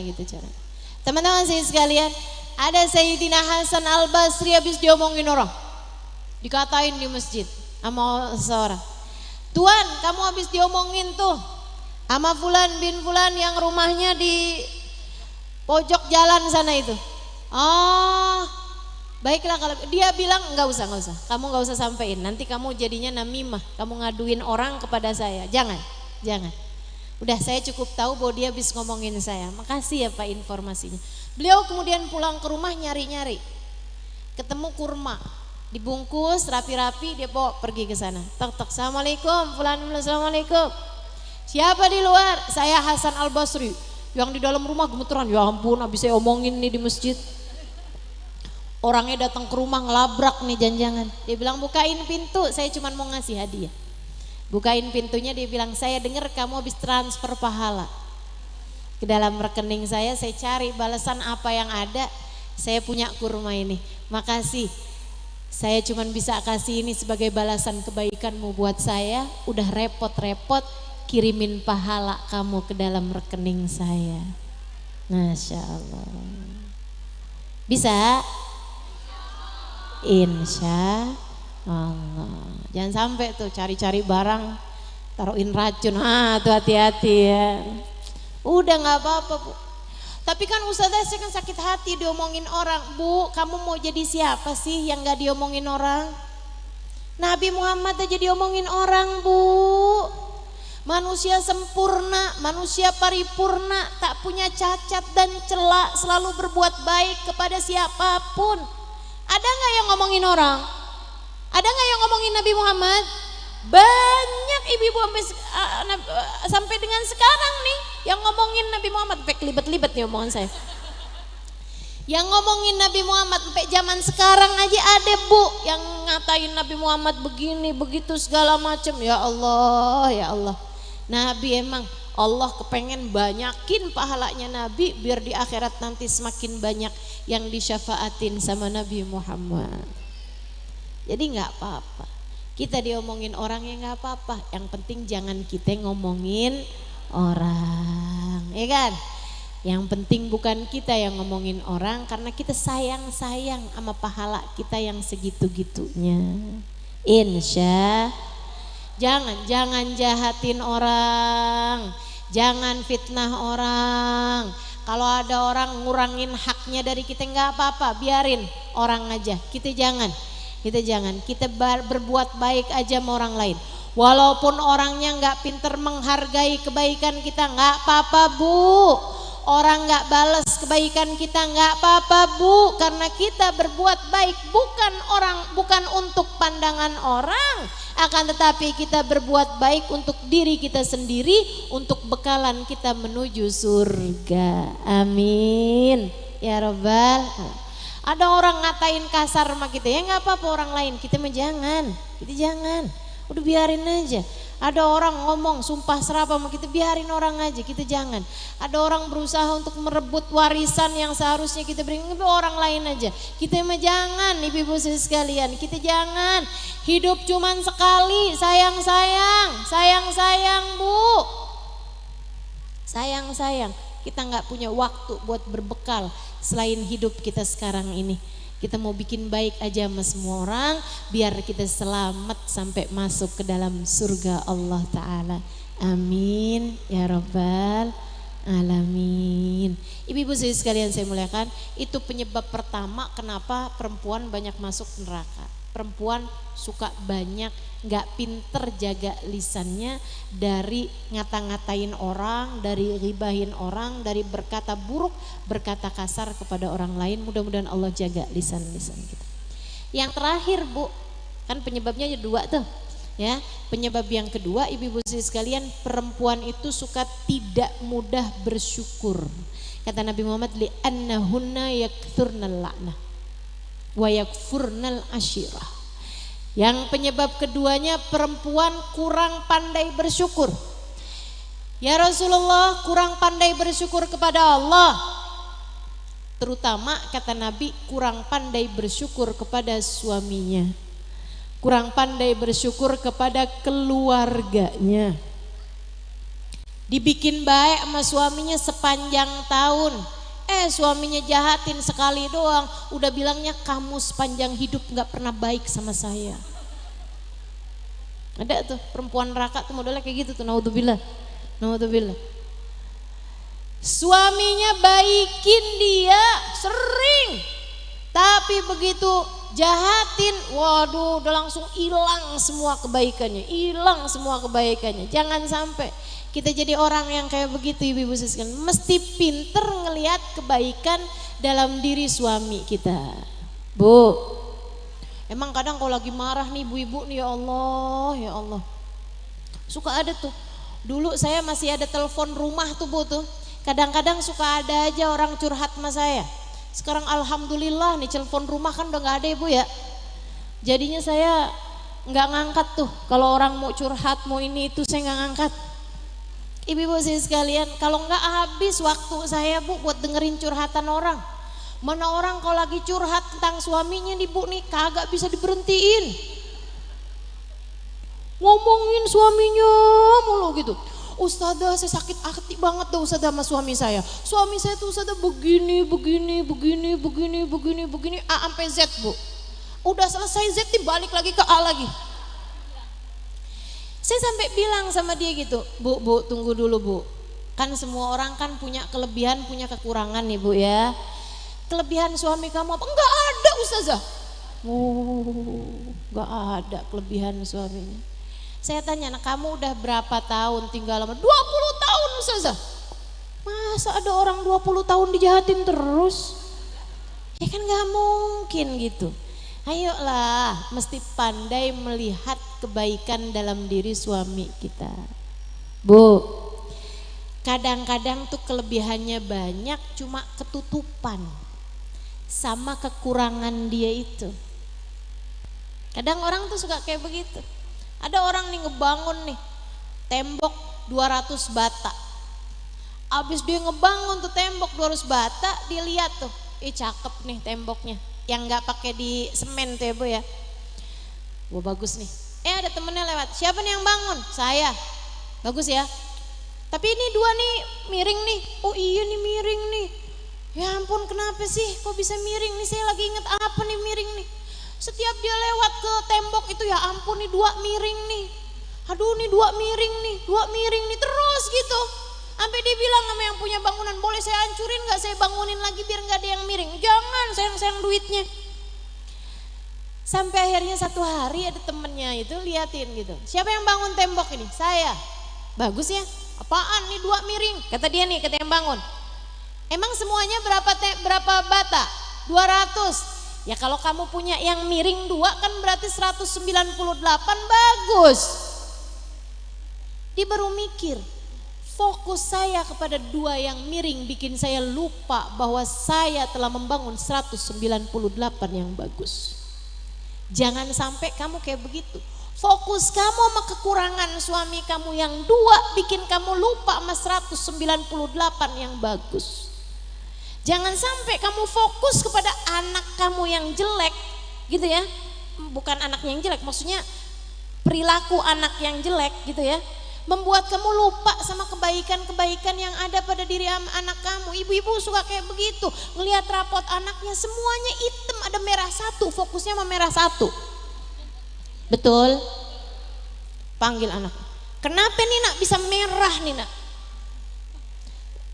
Speaker 1: Teman-teman saya sekalian, ada Sayyidina Hasan Al-Basri habis diomongin orang, dikatain di masjid sama seorang. Tuan, kamu habis diomongin tuh sama Fulan bin Fulan yang rumahnya di pojok jalan sana itu. Oh, baiklah kalau dia bilang nggak usah, kamu nggak usah sampein. Nanti kamu jadinya namimah, kamu ngaduin orang kepada saya. Jangan. Udah, saya cukup tahu bahwa dia habis ngomongin saya. Makasih ya Pak informasinya. Beliau kemudian pulang ke rumah nyari-nyari, ketemu kurma, dibungkus rapi-rapi, dia bawa pergi ke sana. Tok, assalamualaikum, Fulan, assalamualaikum. Siapa di luar? Saya Hasan Al Basri. Yang di dalam rumah gemeteran. Ya ampun, habis saya omongin nih di masjid. Orangnya datang ke rumah ngelabrak nih janjangan. Dia bilang bukain pintu, saya cuma mau ngasih hadiah. Bukain pintunya, dia bilang saya dengar kamu habis transfer pahala ke dalam rekening saya cari balasan apa yang ada. Saya punya kurma ini, makasih. Saya cuma bisa kasih ini sebagai balasan kebaikanmu buat saya. Udah repot-repot kirimin pahala kamu ke dalam rekening saya. Masya Allah. Bisa? Insya Allah. Jangan sampai tuh cari-cari barang taruhin racun. Tuh hati-hati ya. Udah nggak apa-apa Bu. Tapi kan ustazah saya kan sakit hati diomongin orang. Bu, kamu mau jadi siapa sih yang nggak diomongin orang? Nabi Muhammad aja diomongin orang Bu. Manusia sempurna, manusia paripurna, tak punya cacat dan celak, selalu berbuat baik kepada siapapun. Ada nggak yang ngomongin orang? Ada nggak yang ngomongin Nabi Muhammad? Banyak ibu-ibu sampai dengan sekarang nih yang ngomongin Nabi Muhammad. Sampai kelibet-libet nih omongan saya. Yang ngomongin Nabi Muhammad sampai zaman sekarang aja ada Bu yang ngatain Nabi Muhammad begini begitu segala macam. Ya Allah. Nabi emang Allah kepengen banyakin pahalanya Nabi biar di akhirat nanti semakin banyak yang disyafaatin sama Nabi Muhammad. Jadi nggak apa-apa. Kita diomongin orang ya nggak apa-apa. Yang penting jangan kita ngomongin orang, ya kan? Yang penting bukan kita yang ngomongin orang, karena kita sayang-sayang sama pahala kita yang segitu-gitunya. Jangan jahatin orang, jangan fitnah orang. Kalau ada orang ngurangin haknya dari kita nggak apa-apa, biarin orang aja. Kita jangan. Kita berbuat baik aja sama orang lain. Walaupun orangnya nggak pinter menghargai kebaikan kita, nggak apa-apa Bu. Orang nggak balas kebaikan kita, nggak apa-apa Bu. Karena kita berbuat baik bukan untuk pandangan orang, akan tetapi kita berbuat baik untuk diri kita sendiri, untuk bekalan kita menuju surga. Amin ya Rabbal. Ada orang ngatain kasar sama kita, ya nggak apa-apa orang lain, kita jangan, udah biarin aja. Ada orang ngomong sumpah serapah sama kita, biarin orang aja, kita jangan. Ada orang berusaha untuk merebut warisan yang seharusnya kita beri, orang lain aja, kita jangan. Ibu-ibu sekalian, kita jangan. Hidup cuman sekali, sayang Bu, sayang. Kita nggak punya waktu buat berbekal selain hidup kita sekarang ini. Kita mau bikin baik aja sama semua orang biar kita selamat sampai masuk ke dalam surga Allah Ta'ala. Amin ya Rabbal Alamin. Ibu-ibu sekalian saya muliakan, itu penyebab pertama kenapa perempuan banyak masuk neraka. perempuan suka banyak nggak pinter jaga lisannya dari ngata-ngatain orang, dari ribahin orang, dari berkata buruk, berkata kasar kepada orang lain. Mudah-mudahan Allah jaga lisan-lisan kita. Yang terakhir Bu, kan penyebabnya ada 2 tuh ya. Penyebab yang kedua, ibu-ibu sekalian, perempuan itu suka tidak mudah bersyukur. Kata Nabi Muhammad, li annahunna yakthurnal la'nah wa yakfurnal ashirah. Yang penyebab keduanya, perempuan kurang pandai bersyukur. Ya Rasulullah, kurang pandai bersyukur kepada Allah. Terutama kata Nabi, kurang pandai bersyukur kepada suaminya. Kurang pandai bersyukur kepada keluarganya. Dibikin baik sama suaminya sepanjang tahun, suaminya jahatin sekali doang, udah bilangnya kamu sepanjang hidup gak pernah baik sama saya. Ada tuh perempuan neraka tuh modelnya kayak gitu tuh, naudzubillah. Naudzubillah. Suaminya baikin dia sering, tapi begitu jahatin, waduh udah langsung hilang semua kebaikannya, hilang semua kebaikannya. Jangan sampai kita jadi orang yang kayak begitu, ibu-ibu sekalian. Mesti pinter ngelihat kebaikan dalam diri suami kita. Bu, emang kadang kalau lagi marah nih ibu-ibu nih, ya Allah, suka ada tuh. Dulu saya masih ada telepon rumah tuh Bu tuh. Kadang-kadang suka ada aja orang curhat sama saya. Sekarang alhamdulillah nih telepon rumah kan udah nggak ada Ibu ya. Jadinya saya nggak ngangkat tuh. Kalau orang mau curhat mau ini itu saya nggak ngangkat. Ibu-ibu sekalian, kalau nggak habis waktu saya Bu buat dengerin curhatan orang. Mana orang kalau lagi curhat tentang suaminya nih Bu nih kagak bisa diberhentiin. Ngomongin suaminya mulu gitu. Ustazah saya sakit hati banget dah Ustazah sama suami saya. Suami saya tuh Ustazah begini, A sampai Z Bu. Udah selesai Z dibalik lagi ke A lagi. Saya sampai bilang sama dia gitu, Bu, tunggu dulu Bu. Kan semua orang kan punya kelebihan, punya kekurangan nih Bu ya. Kelebihan suami kamu apa? Enggak ada Ustazah. Enggak ada kelebihan suaminya. Saya tanya, nah kamu udah berapa tahun tinggal sama? 20 tahun Ustazah. Masa ada orang 20 tahun dijahatin terus? Ya kan gak mungkin gitu. Ayolah, mesti pandai melihat kebaikan dalam diri suami kita. Bu, kadang-kadang tuh kelebihannya banyak cuma ketutupan sama kekurangan dia itu. Kadang orang tuh suka kayak begitu. Ada orang nih ngebangun nih tembok 200 bata. Abis dia ngebangun tuh tembok 200 bata, dia lihat tuh, cakep nih temboknya. Yang nggak pakai di semen tuh ya Bu ya. Wah bagus nih. Ada temennya lewat. Siapa nih yang bangun? Saya. Bagus ya. Tapi ini 2 nih miring nih. Oh iya nih miring nih. Ya ampun kenapa sih? Kok bisa miring nih? Saya lagi inget apa nih miring nih? Setiap dia lewat ke tembok itu ya ampun nih 2 miring nih. Aduh nih 2 miring nih. 2 miring nih terus gitu. Sampai dia bilang sama yang punya bangunan, boleh saya hancurin gak, saya bangunin lagi biar gak ada yang miring. Jangan, sayang-sayang duitnya. Sampai akhirnya satu hari ada temennya itu liatin gitu. Siapa yang bangun tembok ini? Saya. Bagus ya? Apaan nih 2 miring? Kata dia nih, kata yang bangun. Emang semuanya berapa bata? 200. Ya kalau kamu punya yang miring 2 kan berarti 198, bagus. Dia baru mikir. Fokus saya kepada 2 yang miring bikin saya lupa bahwa saya telah membangun 198 yang bagus. Jangan sampai kamu kayak begitu. Fokus kamu sama kekurangan suami kamu yang 2 bikin kamu lupa sama 198 yang bagus. Jangan sampai kamu fokus kepada anak kamu yang jelek gitu ya. Bukan anaknya yang jelek, maksudnya perilaku anak yang jelek gitu ya. Membuat kamu lupa sama kebaikan-kebaikan yang ada pada diri anak kamu. Ibu-ibu suka kayak begitu, ngelihat rapot anaknya semuanya hitam, ada merah 1, fokusnya sama merah 1. Betul? Panggil anak. Kenapa nih nak bisa merah nih nak?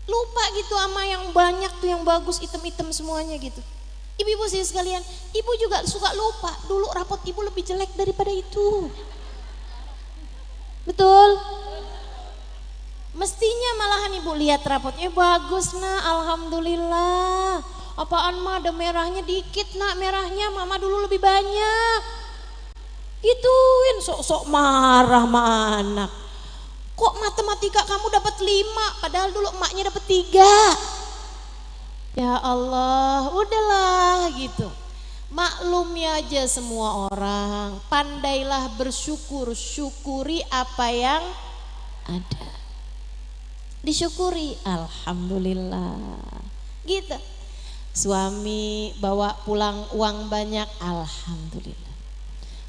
Speaker 1: Lupa gitu sama yang banyak tuh yang bagus, hitam-hitam semuanya gitu. Ibu-ibu sih sekalian, ibu juga suka lupa, dulu rapot ibu lebih jelek daripada itu. Betul? Mestinya malahan ibu lihat rapotnya bagus nak, alhamdulillah. Apaan mah ada merahnya dikit nak, merahnya mama dulu lebih banyak. Gituin sok-sok marah sama anak. Kok matematika kamu dapat 5 padahal dulu emaknya dapat 3. Ya Allah, udahlah gitu. Maklumi aja semua orang, pandailah bersyukur, syukuri apa yang ada. Disyukuri, alhamdulillah. Gitu. Suami bawa pulang uang banyak, alhamdulillah.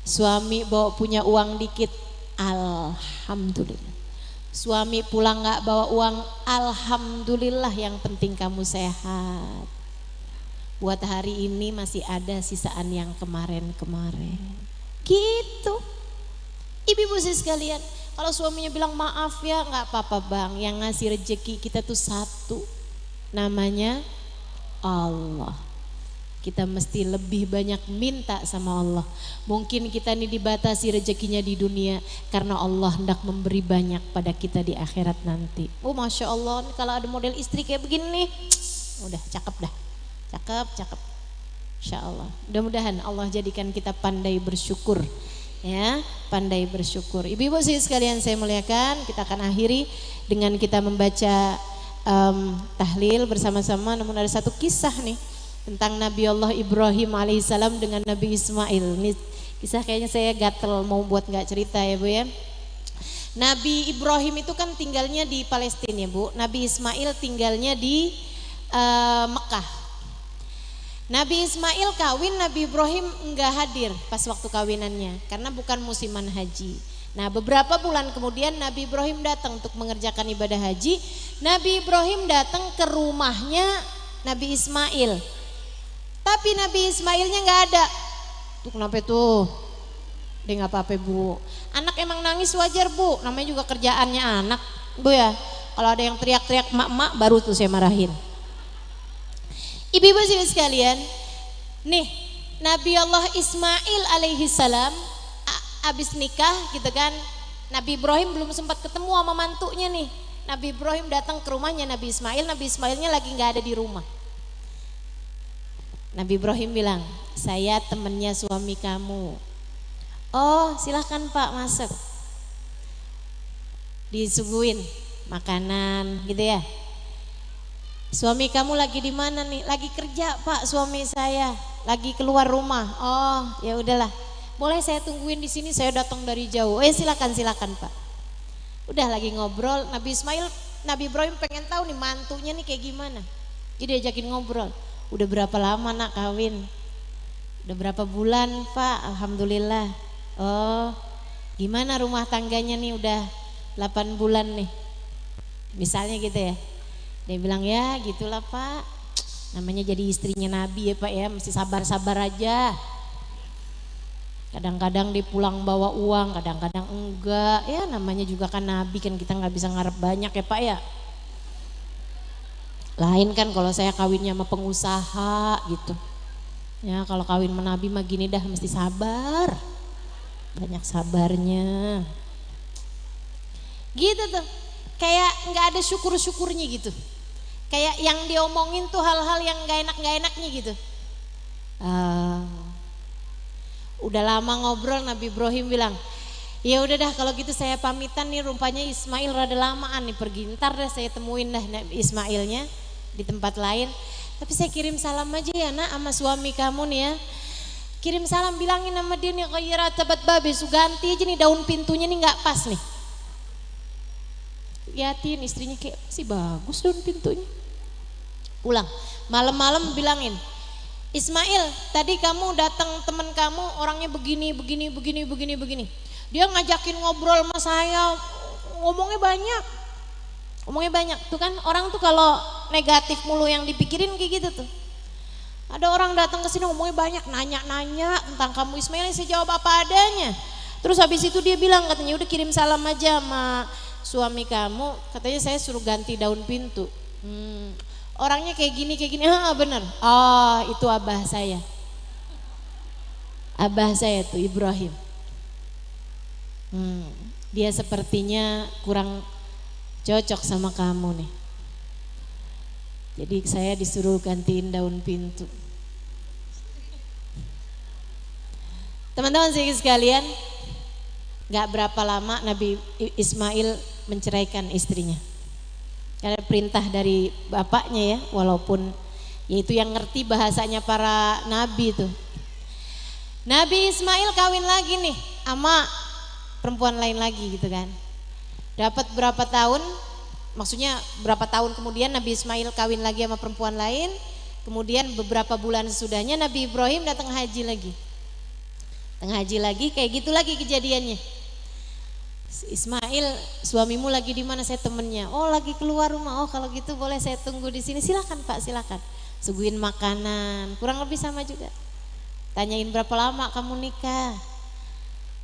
Speaker 1: Suami bawa punya uang dikit, alhamdulillah. Suami pulang gak bawa uang, alhamdulillah, yang penting kamu sehat. Buat hari ini masih ada sisaan yang kemarin-kemarin. Gitu. Ibu-ibu sekalian, kalau suaminya bilang maaf ya, gak apa-apa bang. Yang ngasih rezeki kita tuh satu, namanya Allah. Kita mesti lebih banyak minta sama Allah. Mungkin kita ini dibatasi rezekinya di dunia karena Allah hendak memberi banyak pada kita di akhirat nanti. Oh Masya Allah, kalau ada model istri kayak begini nih, udah cakep dah. Cakep. Insya Allah. Mudah-mudahan Allah jadikan kita pandai bersyukur. Ya, pandai bersyukur. Ibu-ibu sekalian saya muliakan, kita akan akhiri dengan kita membaca tahlil bersama-sama. Namun ada satu kisah nih tentang Nabi Allah Ibrahim alaihissalam dengan Nabi Ismail. Ini kisah kayaknya saya gatel mau buat nggak cerita ya Bu ya. Nabi Ibrahim itu kan tinggalnya di Palestina ya Bu. Nabi Ismail tinggalnya di Mekah. Nabi Ismail kawin, Nabi Ibrahim enggak hadir pas waktu kawinannya karena bukan musiman haji. Nah beberapa bulan kemudian Nabi Ibrahim datang untuk mengerjakan ibadah haji. Nabi Ibrahim datang ke rumahnya Nabi Ismail. Tapi Nabi Ismailnya nggak ada. Tuh kenapa tuh? Dia nggak apa-apa Bu. Anak emang nangis wajar Bu. Namanya juga kerjaannya anak Bu ya. Kalau ada yang teriak-teriak mak-mak baru tuh saya marahin. Ibu-ibu sekalian, nih Nabi Allah Ismail alaihi salam abis nikah gitu kan. Nabi Ibrahim belum sempat ketemu sama mantunya nih. Nabi Ibrahim datang ke rumahnya Nabi Ismail. Nabi Ismailnya lagi nggak ada di rumah. Nabi Ibrahim bilang, saya temennya suami kamu. Oh silahkan Pak masuk. Disuguhin makanan gitu ya. Suami kamu lagi di mana nih? Lagi kerja Pak suami saya. Lagi keluar rumah. Oh ya udahlah. Boleh saya tungguin di sini, saya datang dari jauh. Silakan Pak. Udah lagi ngobrol. Nabi Ibrahim pengen tahu nih mantunya nih kayak gimana. Jadi diajakin ngobrol. Udah berapa lama nak kawin? Udah berapa bulan Pak? Alhamdulillah. Oh gimana rumah tangganya nih udah 8 bulan nih. Misalnya gitu ya. Dia bilang ya gitulah Pak. Namanya jadi istrinya Nabi ya Pak ya. Mesti sabar-sabar aja. Kadang-kadang dia pulang bawa uang, kadang-kadang enggak. Ya namanya juga kan Nabi kan, kita nggak bisa ngarep banyak ya Pak ya. Lain kan kalau saya kawinnya sama pengusaha gitu. Ya kalau kawin sama Nabi mah gini dah, mesti sabar. Banyak sabarnya. Gitu tuh. Kayak nggak ada syukur-syukurnya gitu. Kayak yang diomongin tuh hal-hal yang nggak enaknya gitu. Udah lama ngobrol, Nabi Ibrahim bilang, ya udah dah kalau gitu saya pamitan nih, rupanya Ismail rada lamaan nih pergi. Ntar dah saya temuin dah Ismailnya di tempat lain. Tapi saya kirim salam aja ya nak sama suami kamu nih ya. Kirim salam, bilangin sama dia nih kayak tabat babe, ganti aja nih daun pintunya nih nggak pas nih. Liatin istrinya kayak sih bagus daun pintunya. Pulang malam-malam bilangin, Ismail tadi kamu datang teman kamu orangnya begini. Dia ngajakin ngobrol sama saya, ngomongnya banyak tuh kan. Orang tuh kalau negatif mulu yang dipikirin kayak gitu tuh. Ada orang datang ke sini ngomongnya banyak, nanya tentang kamu Ismail, saya jawab apa adanya. Terus habis itu dia bilang katanya udah kirim salam aja sama suami kamu, katanya saya suruh ganti daun pintu. Orangnya kayak gini, bener. Oh itu abah saya. Abah saya tuh Ibrahim. Dia sepertinya kurang cocok sama kamu nih. Jadi saya disuruh gantiin daun pintu. Teman-teman sekalian, gak berapa lama Nabi Ismail menceraikan istrinya. Karena perintah dari bapaknya ya, walaupun yaitu yang ngerti bahasanya para nabi tuh. Nabi Ismail kawin lagi nih sama perempuan lain lagi gitu kan. Dapat berapa tahun, maksudnya berapa tahun kemudian Nabi Ismail kawin lagi sama perempuan lain. Kemudian beberapa bulan sesudahnya Nabi Ibrahim datang haji lagi. Kayak gitu lagi kejadiannya. Ismail, suamimu lagi di mana? Saya temennya. Oh lagi keluar rumah. Oh kalau gitu boleh saya tunggu di sini. Silakan Pak, silakan. Suguhin makanan. Kurang lebih sama juga. Tanyain berapa lama kamu nikah?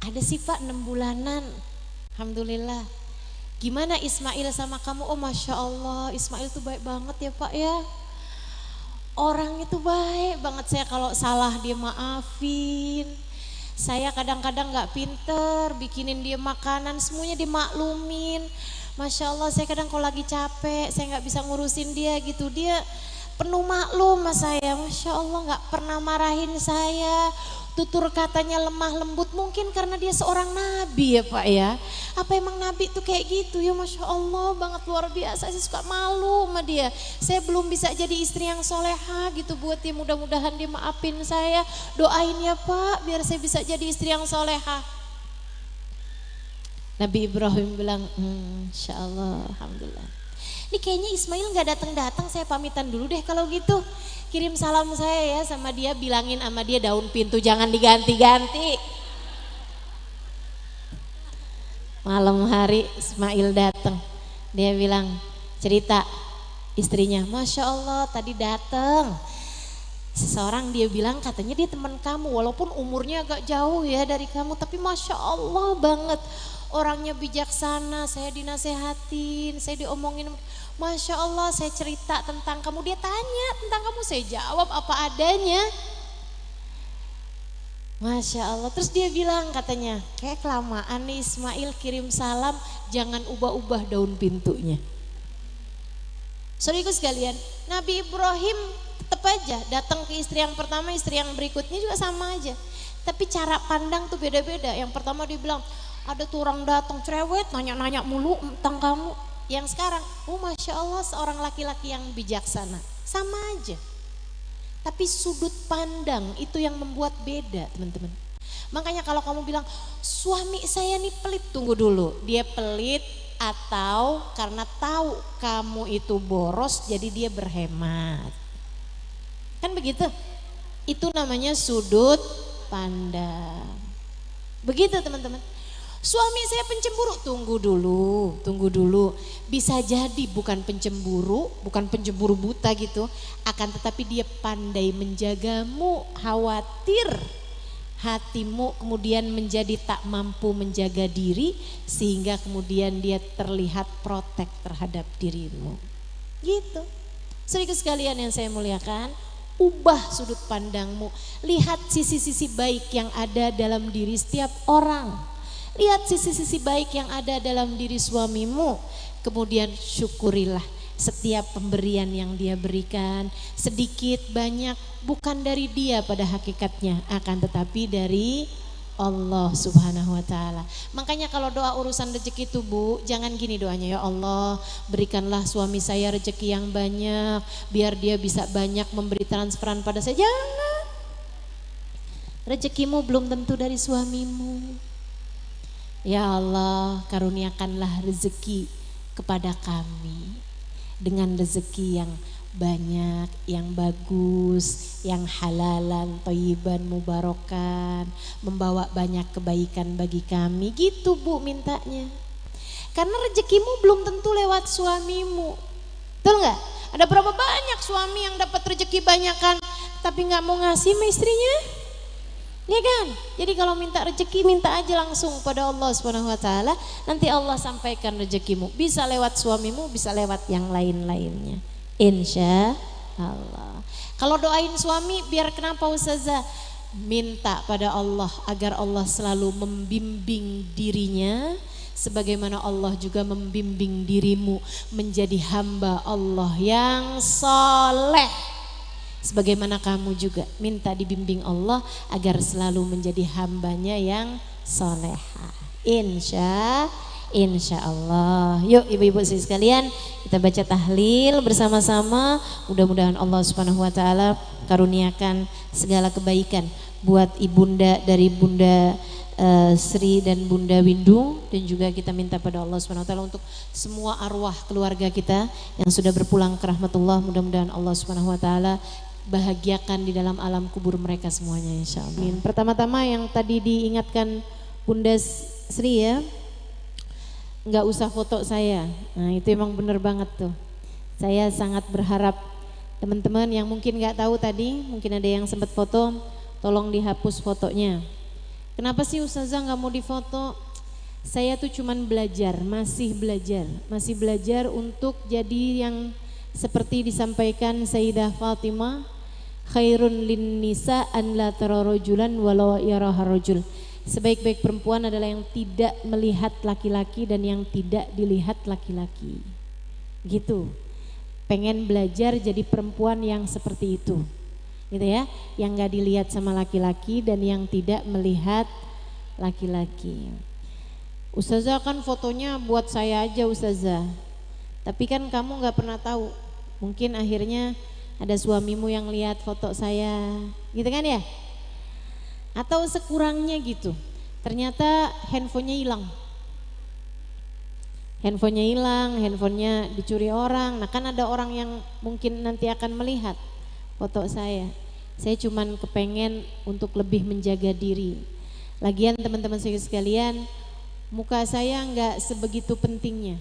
Speaker 1: Ada sih Pak 6 bulanan. Alhamdulillah. Gimana Ismail sama kamu? Oh Masya Allah, Ismail tuh baik banget ya Pak ya. Orang itu baik banget, saya kalau salah dia maafin. Saya kadang-kadang gak pinter bikinin dia makanan, semuanya dimaklumin. Masya Allah, saya kadang kalau lagi capek, saya gak bisa ngurusin dia gitu, dia penuh maklum sama saya. Masya Allah, gak pernah marahin saya. Tutur katanya lemah lembut, mungkin karena dia seorang nabi ya Pak ya. Apa emang nabi tuh kayak gitu ya? Masya Allah banget, luar biasa. Saya suka malu sama dia. Saya belum bisa jadi istri yang soleha gitu buat dia. Mudah-mudahan dia maafin saya. Doain ya Pak biar saya bisa jadi istri yang soleha. Nabi Ibrahim bilang, Insya Allah, Alhamdulillah. Ini kayaknya Ismail gak datang-datang, saya pamitan dulu deh kalau gitu. Kirim salam saya ya sama dia, bilangin sama dia daun pintu jangan diganti-ganti. Malam hari Ismail datang, dia bilang, cerita istrinya, Masya Allah tadi datang seseorang, dia bilang katanya dia teman kamu, walaupun umurnya agak jauh ya dari kamu, tapi Masya Allah banget. Orangnya bijaksana, saya dinasehatin, saya diomongin, Masya Allah, saya cerita tentang kamu, dia tanya tentang kamu, saya jawab apa adanya. Masya Allah, terus dia bilang katanya, kayak kelamaan nih Ismail kirim salam, jangan ubah-ubah daun pintunya. Saudaraku sekalian, Nabi Ibrahim tetap aja datang ke istri yang pertama, istri yang berikutnya juga sama aja. Tapi cara pandang tuh beda-beda. Yang pertama dia bilang, ada tuh orang datang cerewet nanya-nanya mulu tentang kamu. Yang sekarang, oh Masya Allah seorang laki-laki yang bijaksana. Sama aja. Tapi sudut pandang itu yang membuat beda teman-teman. Makanya kalau kamu bilang, suami saya nih pelit, tunggu dulu. Dia pelit atau karena tahu kamu itu boros jadi dia berhemat. Kan begitu? Itu namanya sudut pandang. Begitu teman-teman. Suami saya pencemburu, tunggu dulu. Bisa jadi bukan pencemburu buta gitu, akan tetapi dia pandai menjagamu, khawatir hatimu kemudian menjadi tak mampu menjaga diri, sehingga kemudian dia terlihat protek terhadap dirimu. Gitu. Saudara sekalian yang saya muliakan, ubah sudut pandangmu, lihat sisi-sisi baik yang ada dalam diri setiap orang. Lihat sisi-sisi baik yang ada dalam diri suamimu, kemudian syukurilah setiap pemberian yang dia berikan, sedikit banyak bukan dari dia pada hakikatnya, akan tetapi dari Allah Subhanahu wa taala. Makanya kalau doa urusan rezeki itu Bu, jangan gini doanya, ya Allah berikanlah suami saya rezeki yang banyak biar dia bisa banyak memberi transferan pada saya. Jangan. Rezekimu belum tentu dari suamimu. Ya Allah, karuniakanlah rezeki kepada kami dengan rezeki yang banyak, yang bagus, yang halalan, thayyiban, mubarakan, membawa banyak kebaikan bagi kami. Gitu Bu mintanya. Karena rezekimu belum tentu lewat suamimu. Betul nggak? Ada berapa banyak suami yang dapat rezeki banyakan tapi nggak mau ngasih sama istrinya? Ya kan? Jadi kalau minta rezeki, minta aja langsung pada Allah Subhanahu wa taala, nanti Allah sampaikan rezekimu. Bisa lewat suamimu, bisa lewat yang lain-lainnya. Insya Allah. Kalau doain suami biar kenapa Ustazah? Minta pada Allah agar Allah selalu membimbing dirinya sebagaimana Allah juga membimbing dirimu menjadi hamba Allah yang soleh. Sebagaimana kamu juga minta dibimbing Allah agar selalu menjadi hambanya yang soleha. Insya Allah. Yuk ibu-ibu sekalian, kita baca tahlil bersama-sama. Mudah-mudahan Allah Subhanahu wa taala karuniakan segala kebaikan buat ibunda dari Bunda Sri dan Bunda Windu, dan juga kita minta pada Allah Subhanahu wa taala untuk semua arwah keluarga kita yang sudah berpulang ke rahmatullah. Mudah-mudahan Allah Subhanahu wa taala bahagiakan di dalam alam kubur mereka semuanya insyaallah. Pertama-tama yang tadi diingatkan Bunda Sri ya, nggak usah foto saya. Nah itu emang bener banget tuh. Saya sangat berharap teman-teman yang mungkin nggak tahu tadi, mungkin ada yang sempat foto, tolong dihapus fotonya. Kenapa sih Ustazah nggak mau difoto? Saya tuh cuman belajar, masih belajar untuk jadi yang seperti disampaikan Sayyidah Fatimah, khairun lin nisa an la tara rajulan walau yaraha rajul. Sebaik-baik perempuan adalah yang tidak melihat laki-laki dan yang tidak dilihat laki-laki. Gitu. Pengen belajar jadi perempuan yang seperti itu. Gitu ya, yang gak dilihat sama laki-laki dan yang tidak melihat laki-laki. Ustazah kan fotonya buat saya aja Ustazah. Tapi kan kamu gak pernah tahu. Mungkin akhirnya ada suamimu yang lihat foto saya. Gitu kan ya? Atau sekurangnya gitu, ternyata handphonenya handphonenya dicuri orang. Nah kan ada orang yang mungkin nanti akan melihat foto saya cuman kepengen untuk lebih menjaga diri. Lagian teman-teman sekalian, muka saya nggak sebegitu pentingnya.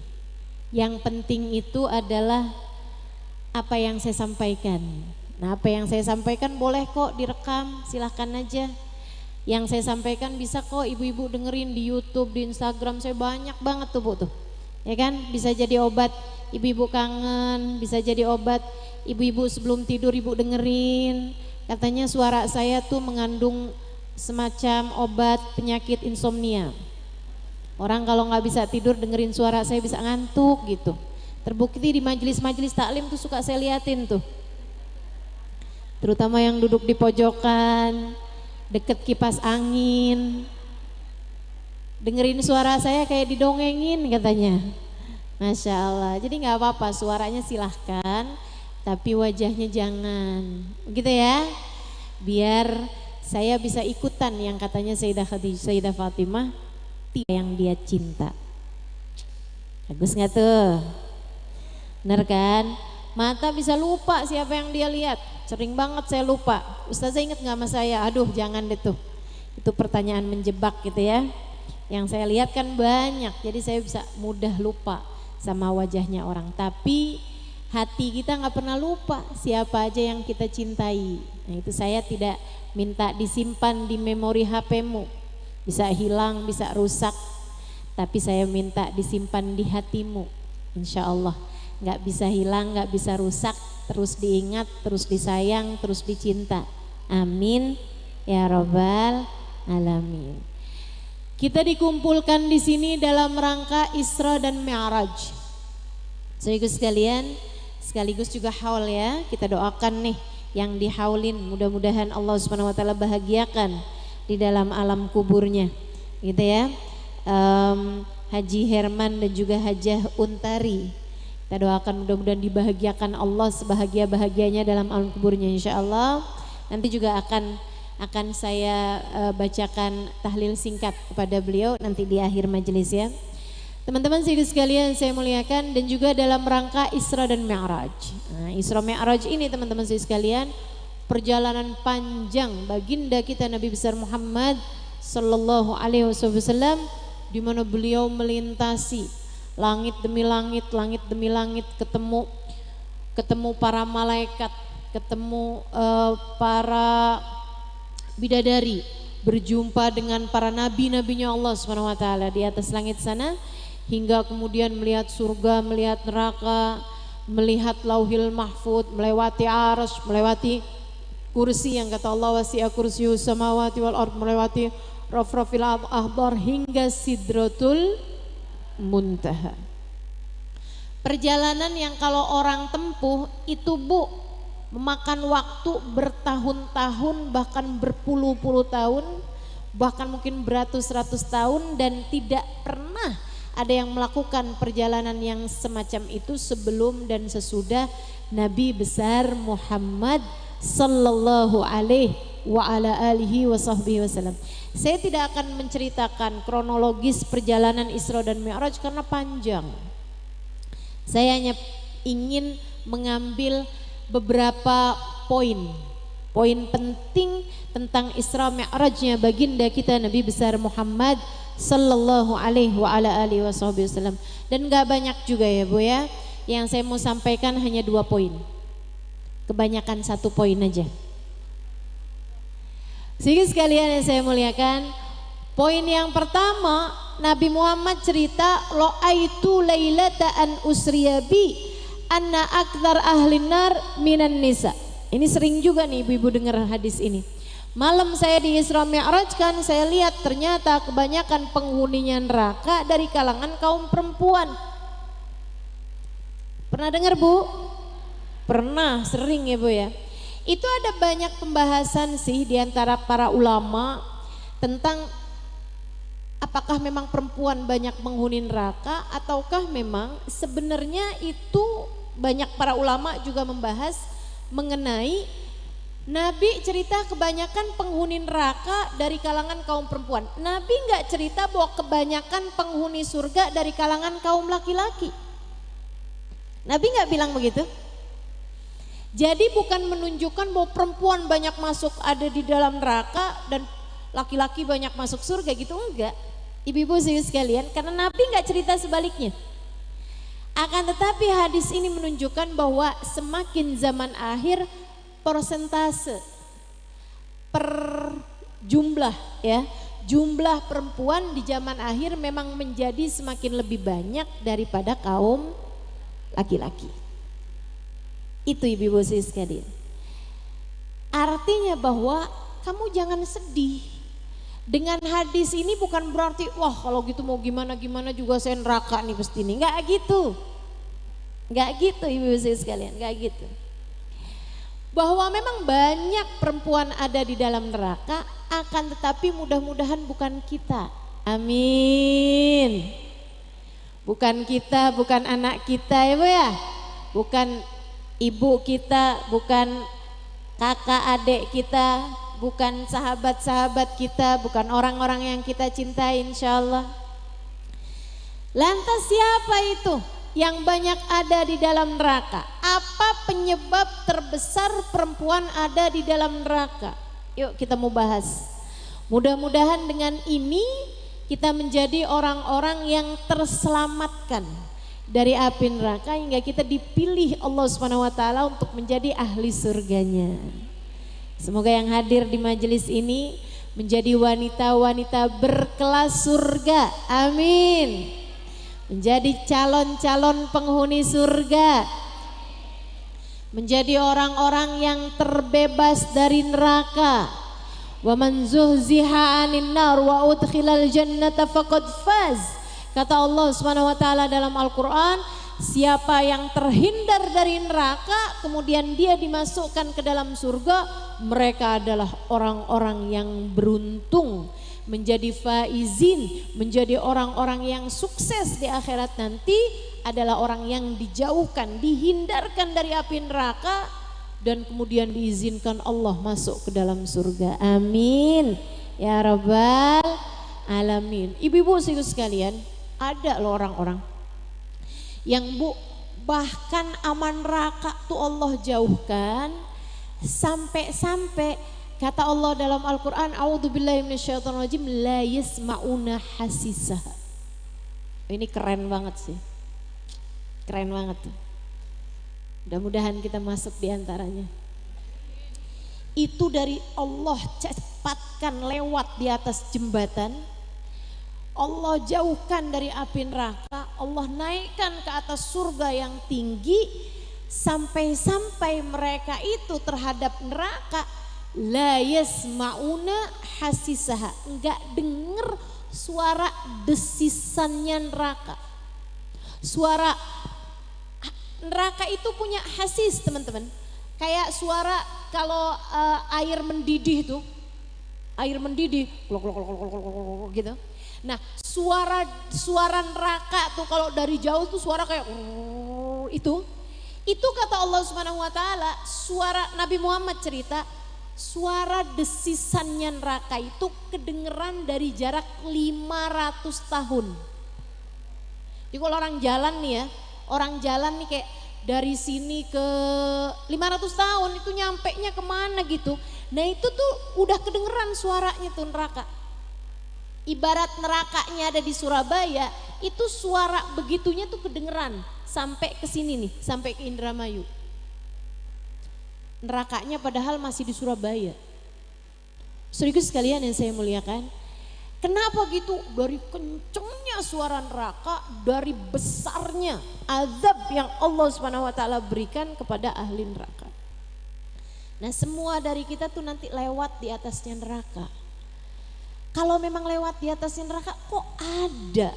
Speaker 1: Yang penting itu adalah apa yang saya sampaikan. Nah apa yang saya sampaikan boleh kok direkam, silahkan aja. Yang saya sampaikan bisa kok ibu-ibu dengerin di YouTube, di Instagram saya banyak banget tuh Bu tuh. Ya kan, bisa jadi obat ibu-ibu kangen, bisa jadi obat ibu-ibu sebelum tidur ibu dengerin. Katanya suara saya tuh mengandung semacam obat penyakit insomnia. Orang kalau nggak bisa tidur dengerin suara saya bisa ngantuk gitu. Terbukti di majelis-majelis taklim tuh suka saya liatin tuh. Terutama yang duduk di pojokan, deket kipas angin, dengerin suara saya kayak didongengin katanya. Masya Allah. Jadi nggak apa-apa, suaranya silahkan, tapi wajahnya jangan, begitu ya. Biar saya bisa ikutan yang katanya Sayyidah Fatimah, yang dia cinta. Bagus nggak tuh? Bener kan? Mata bisa lupa siapa yang dia lihat. Sering banget saya lupa. Ustazah inget gak sama saya? Aduh jangan deh tuh. Itu pertanyaan menjebak gitu ya. Yang saya lihat kan banyak, jadi saya bisa mudah lupa sama wajahnya orang. Tapi hati kita gak pernah lupa siapa aja yang kita cintai. Nah itu saya tidak minta disimpan di memori HP-mu. Bisa hilang, bisa rusak. Tapi saya minta disimpan di hatimu. Insya Allah. Gak bisa hilang, gak bisa rusak, terus diingat, terus disayang, terus dicinta. Amin ya Rabbal Alamin. Kita dikumpulkan di sini dalam rangka Isra dan Mi'raj. Sekaligus sekalian, sekaligus juga haul ya. Kita doakan nih yang dihaulin, mudah-mudahan Allah Subhanahu wa taala bahagiakan di dalam alam kuburnya. Gitu ya. Haji Herman dan juga Hajah Untari. Kita doakan mudah-mudahan dibahagiakan Allah sebahagia-bahagianya dalam alam kuburnya insyaallah. Nanti juga akan saya bacakan tahlil singkat kepada beliau nanti di akhir majelis ya. Teman-teman sekalian saya muliakan, dan juga dalam rangka Isra dan Mi'raj. Nah, Isra Mi'raj ini teman-teman sekalian perjalanan panjang baginda kita Nabi besar Muhammad sallallahu alaihi wasallam, di mana beliau melintasi langit demi langit, ketemu para malaikat, ketemu para bidadari, berjumpa dengan para nabi-nabinya Allah Subhanahu wa taala di atas langit sana, hingga kemudian melihat surga, melihat neraka, melihat lauhil mahfud, melewati arsy, melewati kursi yang kata Allah wasi'a kursiyus samawati wal ard, melewati rafrafil ahdar hingga sidratul muntaha. Perjalanan yang kalau orang tempuh itu Bu memakan waktu bertahun-tahun, bahkan berpuluh-puluh tahun, bahkan mungkin beratus-ratus tahun, dan tidak pernah ada yang melakukan perjalanan yang semacam itu sebelum dan sesudah Nabi besar Muhammad sallallahu alaihi wa ala alihi wa sahbihi wasallam. Saya tidak akan menceritakan kronologis perjalanan Isra dan Mi'raj karena panjang. Saya hanya ingin mengambil beberapa poin penting tentang Isra Mi'rajnya baginda kita Nabi besar Muhammad sallallahu alaihi wa ala alihi wasallam. Dan gak banyak juga ya Bu ya. Yang saya mau sampaikan hanya 2 poin. Kebanyakan 1 poin aja. Sehingga sekalian yang saya muliakan, poin yang pertama, Nabi Muhammad cerita lo'aitu lailata an usriyabi anna akthar ahlin nar minan nisa. Ini sering juga nih ibu-ibu dengar hadis ini. Malam saya di Isra Mi'raj kan, saya lihat ternyata kebanyakan penghuninya neraka dari kalangan kaum perempuan. Pernah dengar Bu? Pernah, sering ya Bu ya. Itu ada banyak pembahasan sih di antara para ulama tentang apakah memang perempuan banyak penghuni neraka ataukah memang sebenarnya itu banyak para ulama juga membahas mengenai Nabi cerita kebanyakan penghuni neraka dari kalangan kaum perempuan. Nabi nggak cerita bahwa kebanyakan penghuni surga dari kalangan kaum laki-laki. Nabi nggak bilang begitu. Jadi bukan menunjukkan bahwa perempuan banyak masuk ada di dalam neraka dan laki-laki banyak masuk surga gitu, enggak. Ibu-ibu sekalian, karena Nabi nggak cerita sebaliknya. Akan tetapi hadis ini menunjukkan bahwa semakin zaman akhir persentase per jumlah ya, jumlah perempuan di zaman akhir memang menjadi semakin lebih banyak daripada kaum laki-laki. Itu ibu-ibu sekalian. Artinya bahwa kamu jangan sedih. Dengan hadis ini bukan berarti wah kalau gitu mau gimana juga saya neraka nih pasti nih. Enggak gitu. Enggak gitu ibu-ibu sekalian, enggak gitu. Bahwa memang banyak perempuan ada di dalam neraka, akan tetapi mudah-mudahan bukan kita. Amin. Bukan kita, bukan anak kita ya Bu ya. Bukan ibu kita, bukan kakak adik kita, bukan sahabat-sahabat kita, bukan orang-orang yang kita cintai insyaallah. Lantas siapa itu yang banyak ada di dalam neraka? Apa penyebab terbesar perempuan ada di dalam neraka? Yuk kita mau bahas. Mudah-mudahan dengan ini kita menjadi orang-orang yang terselamatkan dari api neraka hingga kita dipilih Allah Subhanahu wa taala untuk menjadi ahli surganya. Semoga yang hadir di majelis ini menjadi wanita-wanita berkelas surga. Amin. Menjadi calon-calon penghuni surga. Menjadi orang-orang yang terbebas dari neraka. Wa man zuhziha 'anil nar wa udkhilal jannata faqad faz. Kata Allah Subhanahu wa taala dalam Al-Qur'an, siapa yang terhindar dari neraka kemudian dia dimasukkan ke dalam surga, mereka adalah orang-orang yang beruntung, menjadi faizin, menjadi orang-orang yang sukses di akhirat nanti, adalah orang yang dijauhkan, dihindarkan dari api neraka dan kemudian diizinkan Allah masuk ke dalam surga. Amin ya rabbal alamin. Ibu-ibu sekalian, ada loh orang-orang yang Bu bahkan aman neraka tuh Allah jauhkan, sampai kata Allah dalam Al-Qur'an, a'udzubillahi minasyaitonirrajim, la yasma'una hasisah. Ini keren banget sih. Keren banget tuh. Mudah-mudahan kita masuk di antaranya. Itu dari Allah cepatkan lewat di atas jembatan. Allah jauhkan dari api neraka, Allah naikkan ke atas surga yang tinggi, sampai-sampai mereka itu terhadap neraka la yasma'una hasisaha, enggak denger suara desisannya neraka. Suara neraka itu punya hasis, teman-teman. Kayak suara kalau air mendidih tuh, air mendidih gitu. Nah, suara neraka tuh kalau dari jauh tuh suara kayak itu kata Allah Subhanahu wa taala, suara Nabi Muhammad cerita, suara desisannya neraka itu kedengeran dari jarak 500 tahun. Jadi kalau orang jalan nih ya, orang jalan nih kayak dari sini ke 500 tahun itu nyampe nya kemana gitu. Nah itu tuh udah kedengeran suaranya tuh neraka. Ibarat nerakanya ada di Surabaya, itu suara begitunya tuh kedengeran sampai ke sini nih, sampai ke Indramayu. Nerakanya padahal masih di Surabaya. Saudaraku sekalian yang saya muliakan, kenapa gitu? Dari kencengnya suara neraka, dari besarnya azab yang Allah Subhanahu wa taala berikan kepada ahli neraka. Nah, semua dari kita tuh nanti lewat di atasnya neraka. Kalau memang lewat di atasnya neraka, kok ada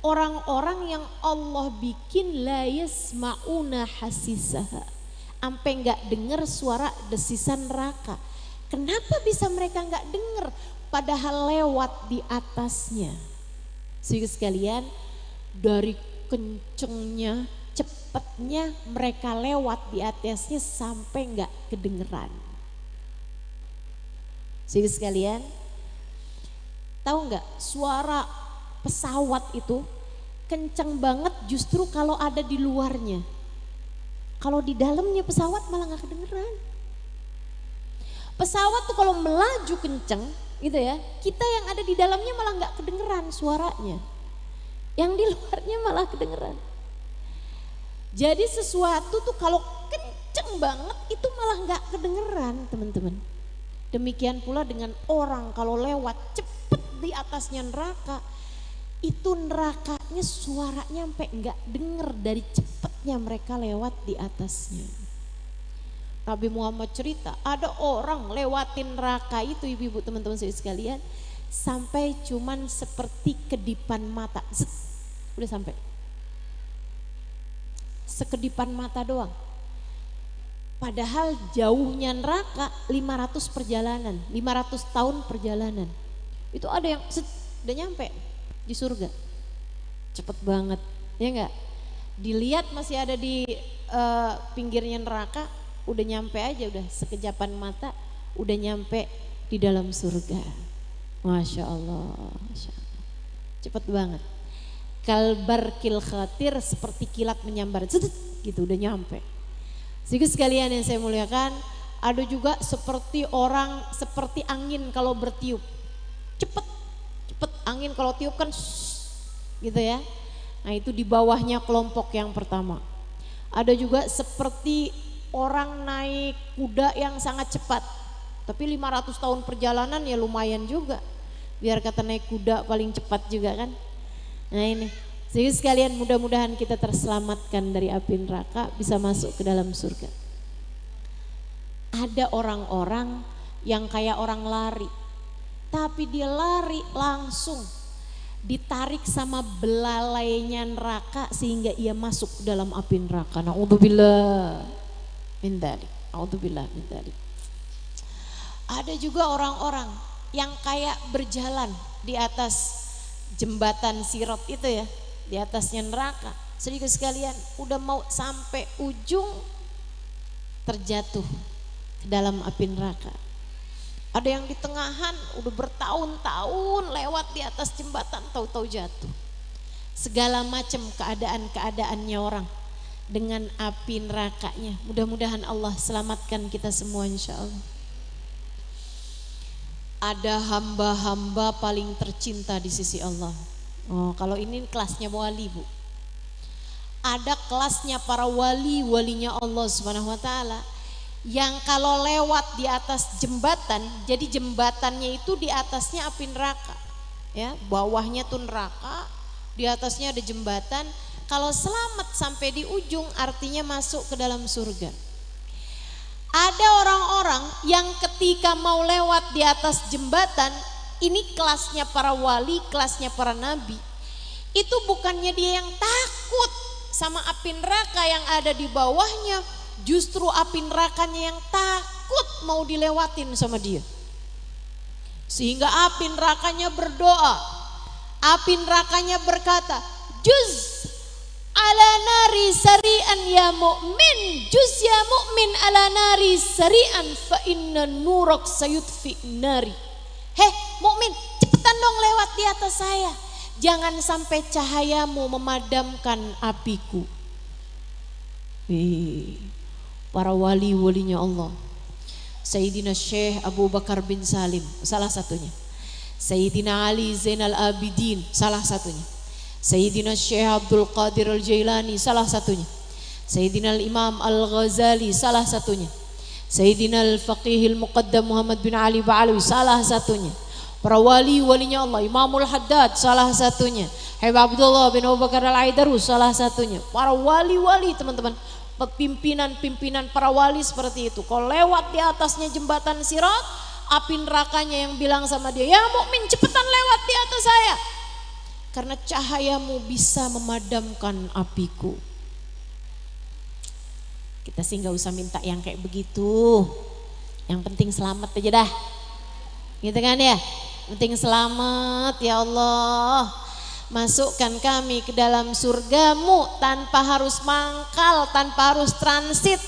Speaker 1: orang-orang yang Allah bikin la yasma'una hasisaha, sampai enggak dengar suara desisan neraka. Kenapa bisa mereka enggak dengar padahal lewat di atasnya? Saudara sekalian, dari kencengnya, cepatnya mereka lewat di atasnya sampai enggak kedengeran. Saudara sekalian, tahu nggak suara pesawat itu kenceng banget justru kalau ada di luarnya. Kalau di dalamnya pesawat malah nggak kedengeran. Pesawat tuh kalau melaju kenceng gitu ya, kita yang ada di dalamnya malah nggak kedengeran suaranya. Yang di luarnya malah kedengeran. Jadi sesuatu tuh kalau kenceng banget itu malah nggak kedengeran, teman-teman. Demikian pula dengan orang kalau lewat cepet di atasnya neraka, itu nerakanya suaranya sampai enggak denger dari cepetnya mereka lewat di atasnya. Nabi Muhammad cerita ada orang lewatin neraka itu, ibu-ibu teman-teman sekalian, sampai cuman seperti kedipan mata. Zet, udah sampai. Sekedipan mata doang. Padahal jauhnya neraka 500 perjalanan, 500 tahun perjalanan. Itu ada yang udah nyampe di surga. Cepet banget, ya enggak? Dilihat masih ada di pinggirnya neraka, udah nyampe aja, udah sekejapan mata, udah nyampe di dalam surga. Masya Allah, Masya Allah. Cepet banget. Kalbarkil khatir, seperti kilat menyambar, gitu udah nyampe. Sedikit sekalian yang saya muliakan, ada juga seperti orang, seperti angin kalau bertiup. Cepet angin kalau tiup kan gitu ya. Nah itu di bawahnya kelompok yang pertama. Ada juga seperti orang naik kuda yang sangat cepat. Tapi 500 tahun perjalanan ya lumayan juga. Biar kata naik kuda paling cepat juga kan. Nah ini, jadi sekalian mudah-mudahan kita terselamatkan dari api neraka, bisa masuk ke dalam surga. Ada orang-orang yang kayak orang lari, tapi dia lari langsung ditarik sama belalainya neraka sehingga ia masuk ke dalam api neraka. Na'udzubillah min dzalik. Na'udzubillah min dzalik. Ada juga orang-orang yang kayak berjalan di atas jembatan Sirat itu ya, di atasnya neraka. Sedikit sekalian, udah mau sampai ujung terjatuh ke dalam api neraka. Ada yang di tengahan udah bertahun-tahun lewat di atas jembatan, tahu-tahu jatuh. Segala macam keadaan-keadaannya orang dengan api nerakanya. Mudah-mudahan Allah selamatkan kita semua insya Allah. Ada hamba-hamba paling tercinta di sisi Allah. Oh, kalau ini kelasnya wali, Bu. Ada kelasnya para wali, walinya Allah Subhanahu wa taala, yang kalau lewat di atas jembatan, jadi jembatannya itu di atasnya api neraka. Ya, bawahnya tuh neraka, di atasnya ada jembatan. Kalau selamat sampai di ujung artinya masuk ke dalam surga. Ada orang-orang yang ketika mau lewat di atas jembatan, ini kelasnya para wali, kelasnya para nabi. Itu bukannya dia yang takut sama api neraka yang ada di bawahnya, justru api nerakanya yang takut mau dilewatin sama dia. Sehingga api nerakanya berdoa, api nerakanya berkata, "Juz ala nari sari'an ya mu'min, juz ya mu'min ala nari sari'an fa inna nurak sayutfi nari." Heh mukmin, cepetan dong lewat di atas saya, jangan sampai cahayamu memadamkan apiku. Para wali-walinya Allah, Sayyidina Syekh Abu Bakar bin Salim salah satunya, Sayyidina Ali Zainal Abidin salah satunya, Sayyidina Syekh Abdul Qadir Al-Jailani salah satunya, Sayyidina Imam Al-Ghazali salah satunya, Sayyidina Al-Faqih Al-Muqaddam Muhammad bin Ali Ba'alawi salah satunya, para wali-walinya Allah, Imamul Haddad salah satunya, Habib Abdullah bin Abu Bakar Al-Aidarus salah satunya. Para wali-wali teman-teman, pimpinan-pimpinan para wali seperti itu. Kalau lewat di atasnya jembatan Sirat, api nerakanya yang bilang sama dia, "Ya mukmin, cepetan lewat di atas saya, karena cahayamu bisa memadamkan apiku." Kita sih gak usah minta yang kayak begitu, yang penting selamat aja dah, gitu kan ya. Penting selamat ya Allah, masukkan kami ke dalam surgamu tanpa harus mangkal, tanpa harus transit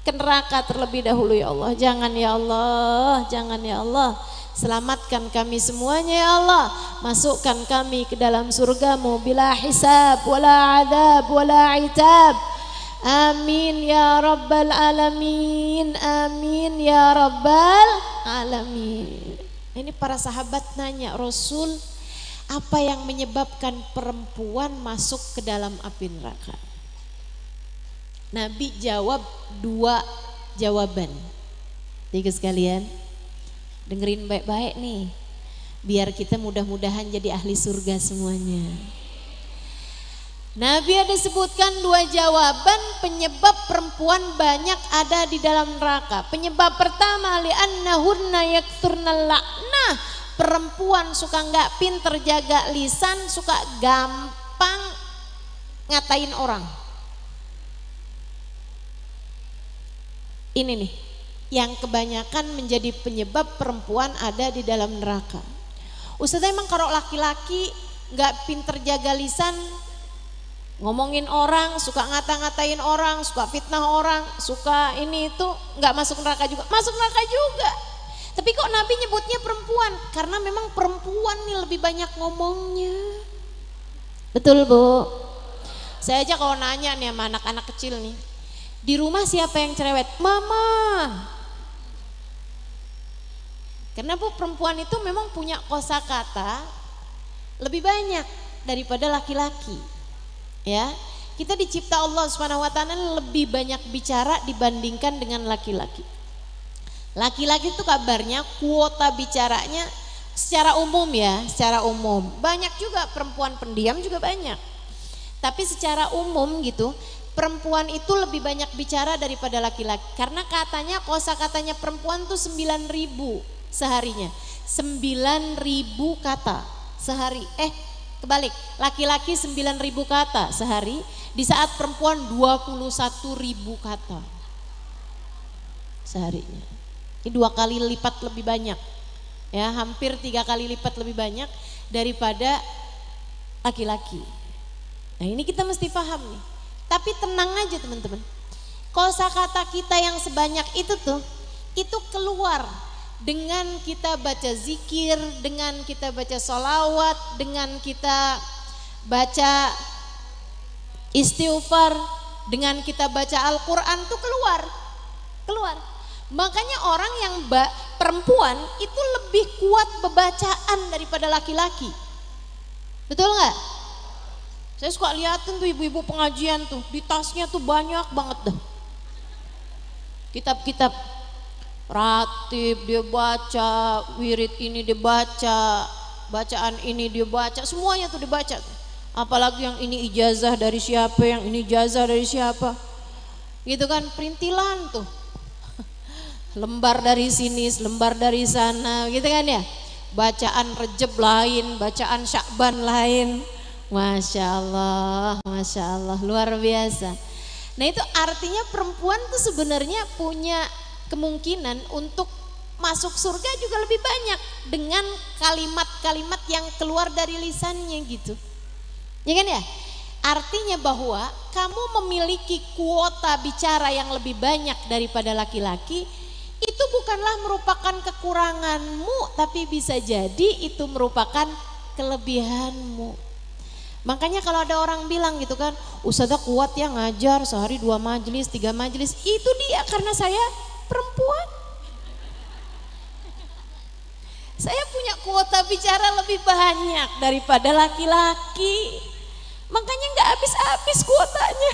Speaker 1: ke neraka terlebih dahulu ya Allah. Jangan ya Allah, jangan ya Allah. Selamatkan kami semuanya ya Allah, masukkan kami ke dalam surgamu bila hisab wala adab wala itab. Amin ya rabbal alamin, amin ya rabbal alamin. Ini para sahabat nanya, "Rasul, apa yang menyebabkan perempuan masuk ke dalam api neraka?" Nabi jawab 2 jawaban. Tiga sekalian, dengerin baik-baik nih, biar kita mudah-mudahan jadi ahli surga semuanya. Nabi ada sebutkan 2 jawaban penyebab perempuan banyak ada di dalam neraka. Penyebab pertama, li'annahunna yakturnal la'nah. Perempuan suka nggak pinter jaga lisan, suka gampang ngatain orang. Ini nih yang kebanyakan menjadi penyebab perempuan ada di dalam neraka. Ustazah, emang kalau laki-laki nggak pinter jaga lisan, ngomongin orang, suka ngata-ngatain orang, suka fitnah orang, suka ini itu, nggak masuk neraka juga? Masuk neraka juga. Tapi kok Nabi nyebutnya perempuan? Karena memang perempuan nih lebih banyak ngomongnya. Betul Bu? Saya aja kalau nanya nih sama anak-anak kecil nih, di rumah siapa yang cerewet? Mama. Karena Bu, perempuan itu memang punya kosakata lebih banyak daripada laki-laki. Ya, kita dicipta Allah Subhanahu wa taala lebih banyak bicara dibandingkan dengan laki-laki. Laki-laki itu kabarnya kuota bicaranya secara umum ya, secara umum. Banyak juga perempuan pendiam juga banyak. Tapi secara umum gitu, perempuan itu lebih banyak bicara daripada laki-laki. Karena katanya kosakatanya perempuan tuh 9.000 seharinya. 9.000 kata sehari. Kebalik, laki-laki 9.000 kata sehari, di saat perempuan 21.000 kata seharinya. Ini 2 kali lipat lebih banyak, ya, hampir 3 kali lipat lebih banyak daripada laki-laki. Nah ini kita mesti paham nih. Tapi tenang aja teman-teman, kosakata kita yang sebanyak itu tuh, itu keluar dengan kita baca zikir, dengan kita baca sholawat, dengan kita baca istighfar, dengan kita baca Al-Quran tuh keluar. Makanya orang yang perempuan itu lebih kuat bebacaan daripada laki-laki. Betul nggak? Saya suka liatin tuh ibu-ibu pengajian tuh, di tasnya tuh banyak banget dah kitab-kitab. Ratib dia baca, wirid ini dia baca, bacaan ini dia baca, semuanya tuh dibaca. Apalagi yang ini ijazah dari siapa, yang ini ijazah dari siapa. Gitu kan, perintilan tuh. Lembar dari sini, lembar dari sana, gitu kan ya. Bacaan Rejab lain, bacaan Syakban lain. Masya Allah, luar biasa. Nah itu artinya perempuan tuh sebenarnya punya kemungkinan untuk masuk surga juga lebih banyak dengan kalimat-kalimat yang keluar dari lisannya gitu. Ya kan ya? Artinya bahwa kamu memiliki kuota bicara yang lebih banyak daripada laki-laki, itu bukanlah merupakan kekuranganmu, tapi bisa jadi itu merupakan kelebihanmu. Makanya kalau ada orang bilang gitu kan, Ustazah kuat ya ngajar sehari 2 majelis, 3 majelis, itu dia karena saya perempuan. Saya punya kuota bicara lebih banyak daripada laki-laki. Makanya nggak habis-habis kuotanya.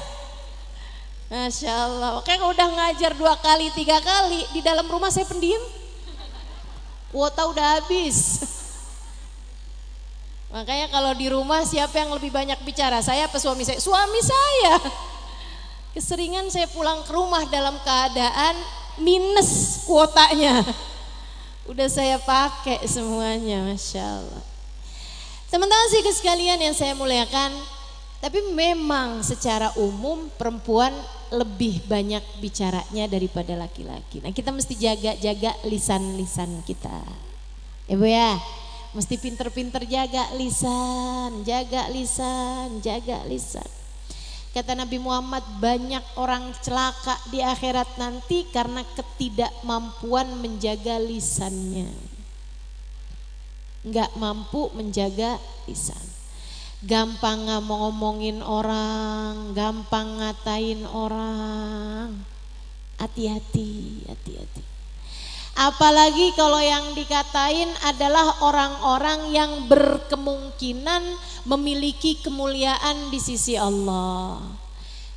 Speaker 1: Masya Allah. Makanya kalau udah ngajar 2 kali, 3 kali, di dalam rumah saya pendiam. Kuota udah habis. Makanya kalau di rumah siapa yang lebih banyak bicara? Saya apa suami saya? Suami saya. Keseringan saya pulang ke rumah dalam keadaan minus kuotanya. Udah saya pakai semuanya, Masya Allah. Teman-teman sih sekalian yang saya muliakan, tapi memang secara umum perempuan lebih banyak bicaranya daripada laki-laki. Nah kita mesti jaga lisan-lisan kita. Ya Bu ya, mesti pinter-pinter jaga lisan, jaga lisan, jaga lisan. Kata Nabi Muhammad, banyak orang celaka di akhirat nanti karena ketidakmampuan menjaga lisannya. Enggak mampu menjaga lisan. Gampang ngomongin orang, gampang ngatain orang. Hati-hati, hati-hati. Apalagi kalau yang dikatain adalah orang-orang yang berkemungkinan memiliki kemuliaan di sisi Allah.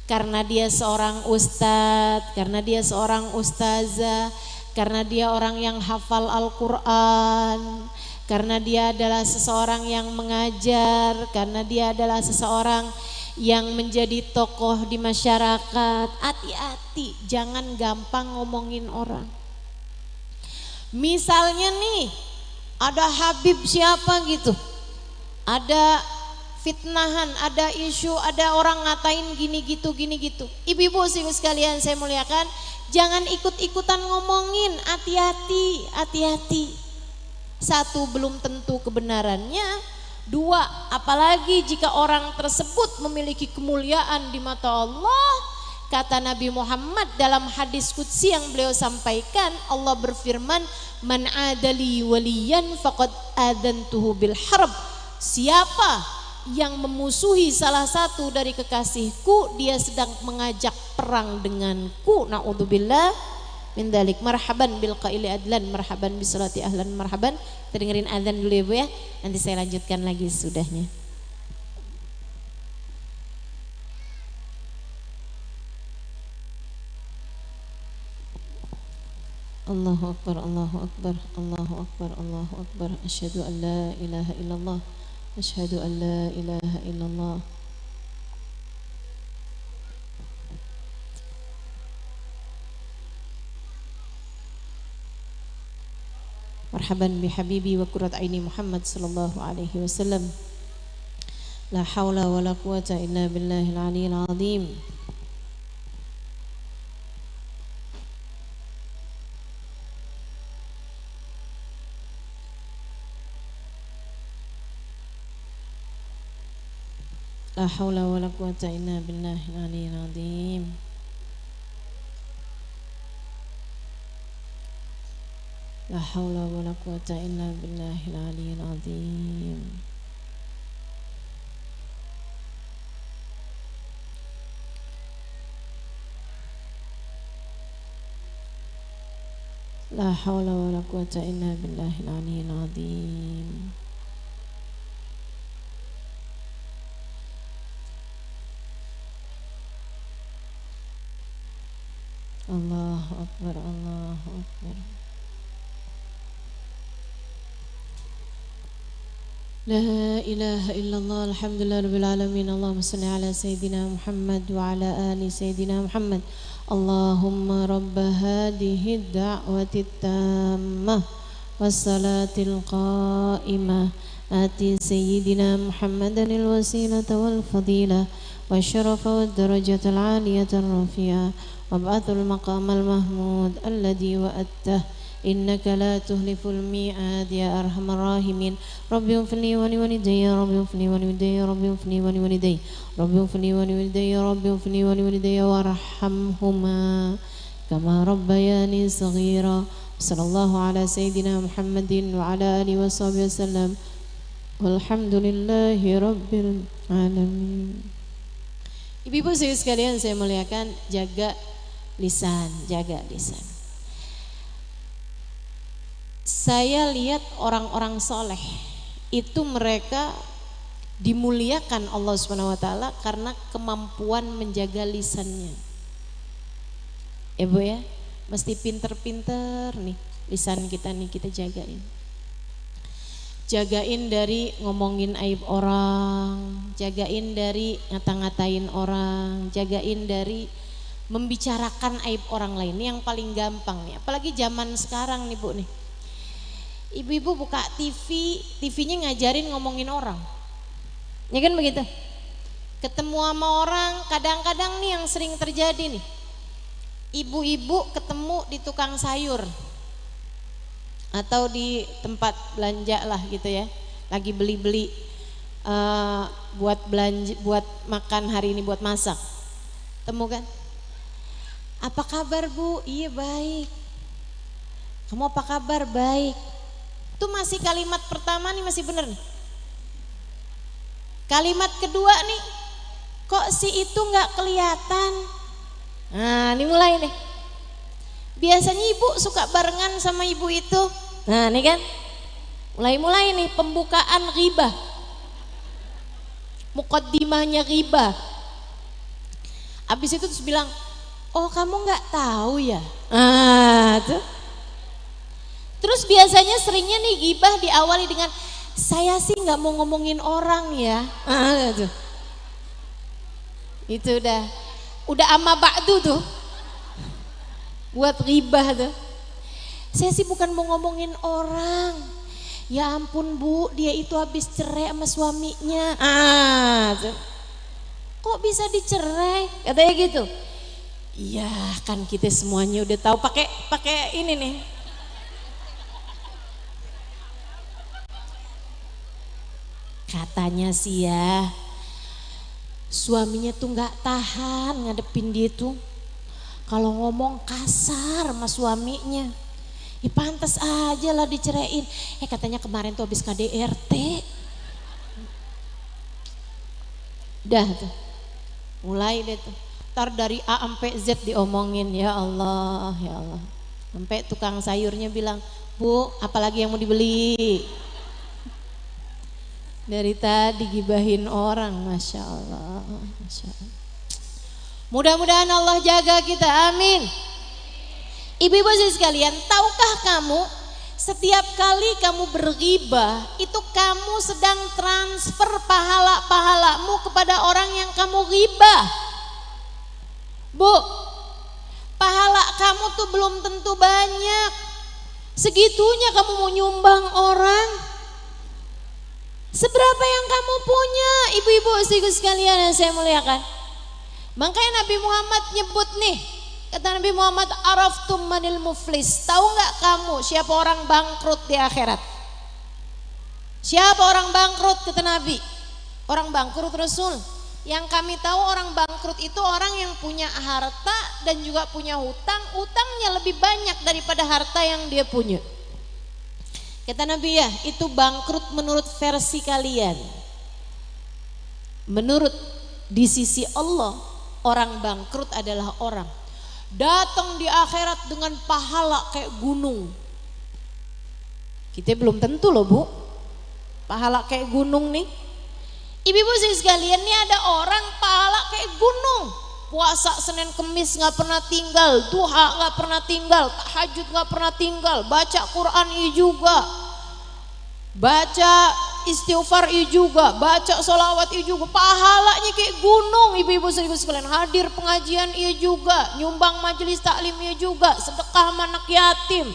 Speaker 1: Karena dia seorang ustadz, karena dia seorang ustazah, karena dia orang yang hafal Al-Quran, karena dia adalah seseorang yang mengajar, karena dia adalah seseorang yang menjadi tokoh di masyarakat. Hati-hati, jangan gampang ngomongin orang. Misalnya nih ada Habib siapa gitu, ada fitnahan, ada isu, ada orang ngatain gini gitu. Ibu-ibu sekalian saya muliakan, jangan ikut-ikutan ngomongin. Hati-hati. 1, belum tentu kebenarannya. 2, apalagi jika orang tersebut memiliki kemuliaan di mata Allah. Kata Nabi Muhammad dalam hadis qudsi yang beliau sampaikan, Allah berfirman, man adali waliyan faqad adantuhu bil harb. Siapa yang memusuhi salah satu dari kekasihku, dia sedang mengajak perang denganku. Na'udzubillah min dzalik. Marhaban bil qaili adlan, marhaban bi salati ahlan, marhaban. Kita dengerin azan dulu ya Bu ya. Nanti saya lanjutkan lagi sudahnya. Allahu Akbar, Allahu Akbar, Allahu Akbar, Allahu Akbar. Asyhadu an la ilaha illallah, asyhadu an la ilaha illallah. Marhaban bi habibi wa qurrat aini Muhammad sallallahu alaihi wasallam. La haula wa la quwata illa billahil aliyyil azim. La haula wa la quwata illa billahil aliyyil azim. La haula wa la quwata illa billahil aliyyil azim. La haula wa la quwata illa billahil aliyyil azim. Allahu Akbar, Allahu Akbar. لا إله إلا الله الحمد لله رب العالمين اللهم صل على سيدنا محمد وعلى آل سيدنا محمد اللهم رب هذه الدعوة التامة والصلاة القائمة آتي سيدنا محمدا الوسيلة والفضيلة والشرف والدرجة العالية الرفيعة وابعث المقام المحمود الذي وأته إنك لا تخلف الميعاد يا أرحم الراحمين ربي اغفر لي ولوالدي ربي اغفر لي ولوالدي ربي اغفر لي ولوالدي ربي اغفر لي ولوالدي ربي اغفر لي ولوالدي وارحمهما كما ربياني صغيرا صلى الله على سيدنا محمد وعلى آله وصحبه وسلم والحمد لله رب العالمين. Ibu-ibu sekalian saya muliakan, jaga lisan, jaga lisan. Saya lihat orang-orang soleh itu mereka dimuliakan Allah Subhanahu wa taala karena kemampuan menjaga lisannya. Bu ya, mesti pinter-pinter nih lisan kita nih, kita jagain. Jagain dari ngomongin aib orang, jagain dari ngata-ngatain orang, jagain dari membicarakan aib orang lain. Ini yang paling gampang nih, apalagi zaman sekarang nih Bu nih. Ibu-ibu buka TV, TV-nya ngajarin ngomongin orang. Ya kan begitu? Ketemu sama orang, kadang-kadang nih yang sering terjadi nih. Ibu-ibu ketemu di tukang sayur atau di tempat belanja lah gitu ya. Lagi beli-beli buat belanja, buat makan hari ini, buat masak. Temu kan? Apa kabar Bu? Iya baik. Kamu apa kabar? Baik. Itu masih kalimat pertama nih masih bener nih. Kalimat kedua nih, kok si itu nggak kelihatan? Nah ini mulai nih. Biasanya ibu suka barengan sama ibu itu. Nah ini kan, mulai nih pembukaan ghibah, muqaddimahnya ghibah. Abis itu terus bilang, oh kamu nggak tahu ya? Tuh. Terus biasanya seringnya nih ghibah diawali dengan saya sih nggak mau ngomongin orang ya. Tuh. Itu udah amma ba'du tuh. Buat ghibah tuh. Saya sih bukan mau ngomongin orang. Ya ampun Bu, dia itu habis cerai sama suaminya. Tuh. Kok bisa dicerai? Katanya gitu. Iya, kan kita semuanya udah tahu, pakai ini nih. Katanya sih ya, suaminya tuh nggak tahan ngadepin dia tuh. Kalau ngomong kasar sama suaminya, ya pantas aja lah diceraiin. Katanya kemarin tuh habis KDRT. Udah tuh, mulai deh tuh. Ntar dari A sampai Z diomongin, ya Allah, ya Allah. Sampai tukang sayurnya bilang, Bu, apalagi yang mau dibeli? Dari tadi gibahin orang, Masya Allah, Masya Allah. Mudah-mudahan Allah jaga kita, amin. Ibu-ibu sekalian, tahukah kamu setiap kali kamu berghibah itu kamu sedang transfer pahala-pahalamu kepada orang yang kamu ghibah. Bu, pahala kamu tuh belum tentu banyak. Segitunya kamu mau nyumbang orang. Seberapa yang kamu punya, ibu-ibu sekalian yang saya muliakan. Makanya Nabi Muhammad nyebut nih, kata Nabi Muhammad, araftum manil muflis. Tahu nggak kamu siapa orang bangkrut di akhirat? Siapa orang bangkrut kata Nabi? Orang bangkrut Rasul. Yang kami tahu orang bangkrut itu orang yang punya harta dan juga punya hutang. Hutangnya lebih banyak daripada harta yang dia punya. Kata Nabi, ya itu bangkrut menurut versi kalian. Menurut di sisi Allah, orang bangkrut adalah orang datang di akhirat dengan pahala kayak gunung. Kita belum tentu loh Bu, pahala kayak gunung nih. Ibu-ibu sekalian, nih ada orang pahala kayak gunung. Puasa Senin Kemis nggak pernah tinggal, duha nggak pernah tinggal, tahajud nggak pernah tinggal, baca Quran juga, baca istighfar iya juga, baca sholawat iya juga, pahalanya kayak gunung. Ibu-ibu seribu sekalian, hadir pengajian iya juga, nyumbang majelis taklim iya juga, sedekah sama anak yatim,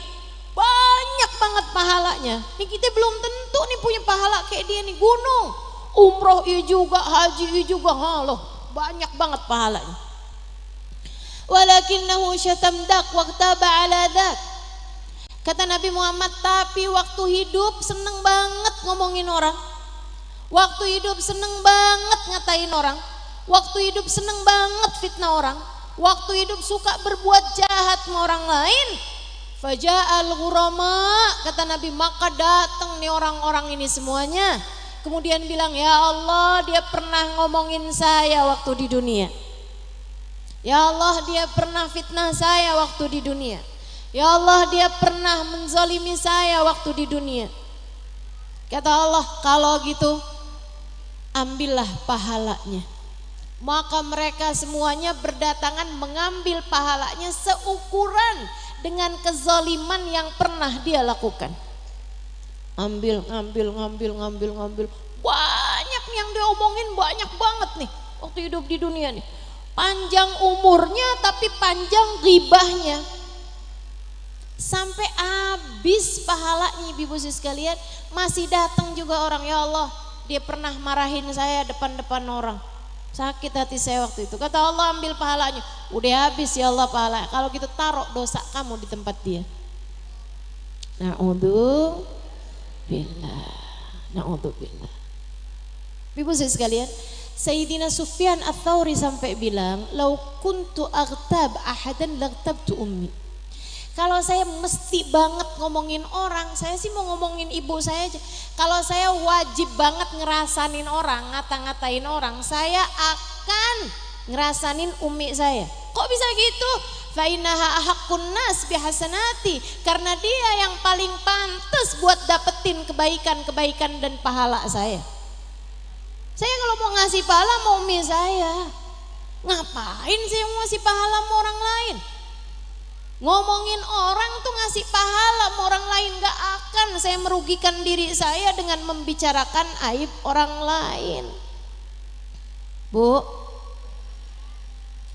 Speaker 1: banyak banget pahalanya. Nih kita belum tentu nih punya pahala kayak dia nih, gunung. Umroh iya juga, haji iya juga, loh banyak banget pahalanya. Walakinnahu syatamdak waqtaba ala dak. Kata Nabi Muhammad, tapi waktu hidup seneng banget ngomongin orang, waktu hidup seneng banget ngatain orang, waktu hidup seneng banget fitnah orang, waktu hidup suka berbuat jahat sama orang lain. Faja'al ghurama, kata Nabi, maka datang nih orang-orang ini semuanya, kemudian bilang, ya Allah, dia pernah ngomongin saya waktu di dunia, ya Allah, dia pernah fitnah saya waktu di dunia, ya Allah, dia pernah menzalimi saya waktu di dunia. Kata Allah, kalau gitu ambillah pahalanya. Maka mereka semuanya berdatangan mengambil pahalanya seukuran dengan kezaliman yang pernah dia lakukan. Ambil. Banyak yang dia omongin, banyak banget nih waktu hidup di dunia nih. Panjang umurnya tapi panjang ghibahnya. Sampai habis pahalanya, ibu-ibu sekalian, masih datang juga orang, ya Allah, dia pernah marahin saya depan-depan orang, sakit hati saya waktu itu. Kata Allah, ambil pahalanya. Udah habis ya Allah pahala, kalau gitu taruh dosa kamu di tempat dia. Na'udzubillah. Ibu sekalian, Sayyidina Sufyan Ats-Tsauri sampai bilang, lau kuntu aghtab ahadan laghtabtu ummi. Kalau saya mesti banget ngomongin orang, saya sih mau ngomongin ibu saya aja. Kalau saya wajib banget ngerasanin orang, ngata-ngatain orang, saya akan ngerasanin umi saya. Kok bisa gitu? Fa innaha ahaqqun nas bihasanati, karena dia yang paling pantas buat dapetin kebaikan-kebaikan dan pahala saya. Saya kalau mau ngasih pahala mau umi saya. Ngapain saya mau ngasih pahala sama orang lain? Ngomongin orang tuh ngasih pahala sama orang lain, gak akan saya merugikan diri saya dengan membicarakan aib orang lain. Bu,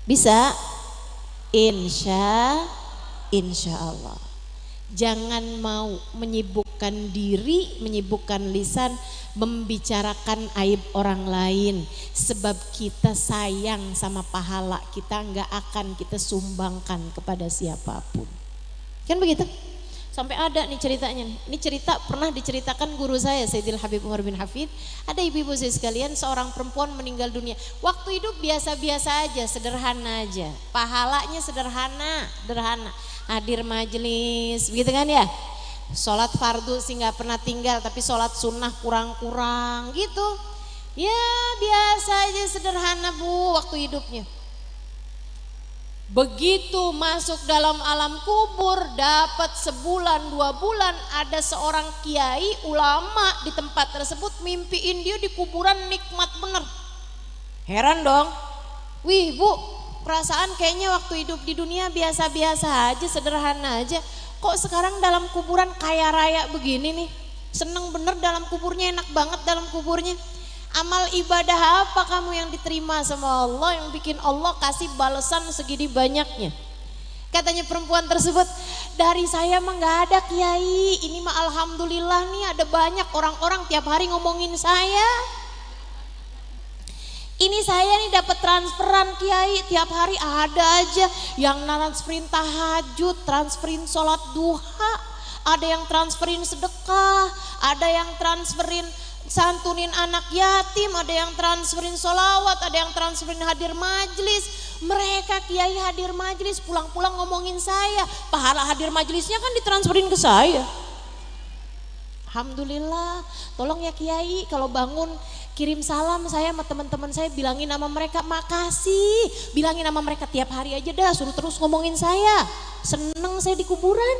Speaker 1: bisa? Insya Allah. Jangan mau menyibukkan diri, menyibukkan lisan membicarakan aib orang lain, sebab kita sayang sama pahala kita, nggak akan kita sumbangkan kepada siapapun. Kan begitu? Sampai ada nih ceritanya nih. Ini cerita pernah diceritakan guru saya Sayyidil Habib Umar bin Hafid. Ada ibu-ibu saya sekalian, seorang perempuan meninggal dunia. Waktu hidup biasa-biasa aja, sederhana aja. Pahalanya sederhana. Hadir majelis, begitu kan ya? Sholat fardu sih nggak pernah tinggal, tapi sholat sunnah kurang-kurang gitu. Ya biasa aja, sederhana bu waktu hidupnya. Begitu masuk dalam alam kubur, dapat sebulan 2 bulan, ada seorang kiai ulama di tempat tersebut mimpiin dia di kuburan nikmat bener. Heran dong, wih bu, perasaan kayaknya waktu hidup di dunia biasa-biasa aja, sederhana aja. Kok sekarang dalam kuburan kaya raya begini nih, seneng bener dalam kuburnya, enak banget dalam kuburnya. Amal ibadah apa kamu yang diterima sama Allah, yang bikin Allah kasih balasan segini banyaknya? Katanya perempuan tersebut, dari saya mah gak ada kiai, ini mah alhamdulillah nih ada banyak orang-orang tiap hari ngomongin saya. Ini saya nih dapat transferan kiai, tiap hari ada aja yang transferin tahajud, transferin sholat duha, ada yang transferin sedekah, ada yang transferin santunin anak yatim, ada yang transferin sholawat, ada yang transferin hadir majlis. Mereka kiai hadir majlis pulang-pulang ngomongin saya, pahala hadir majlisnya kan ditransferin ke saya. Alhamdulillah, tolong ya kiai kalau bangun kirim salam saya sama teman-teman saya, bilangin nama mereka makasih, bilangin nama mereka tiap hari aja dah, suruh terus ngomongin saya. Seneng saya di kuburan.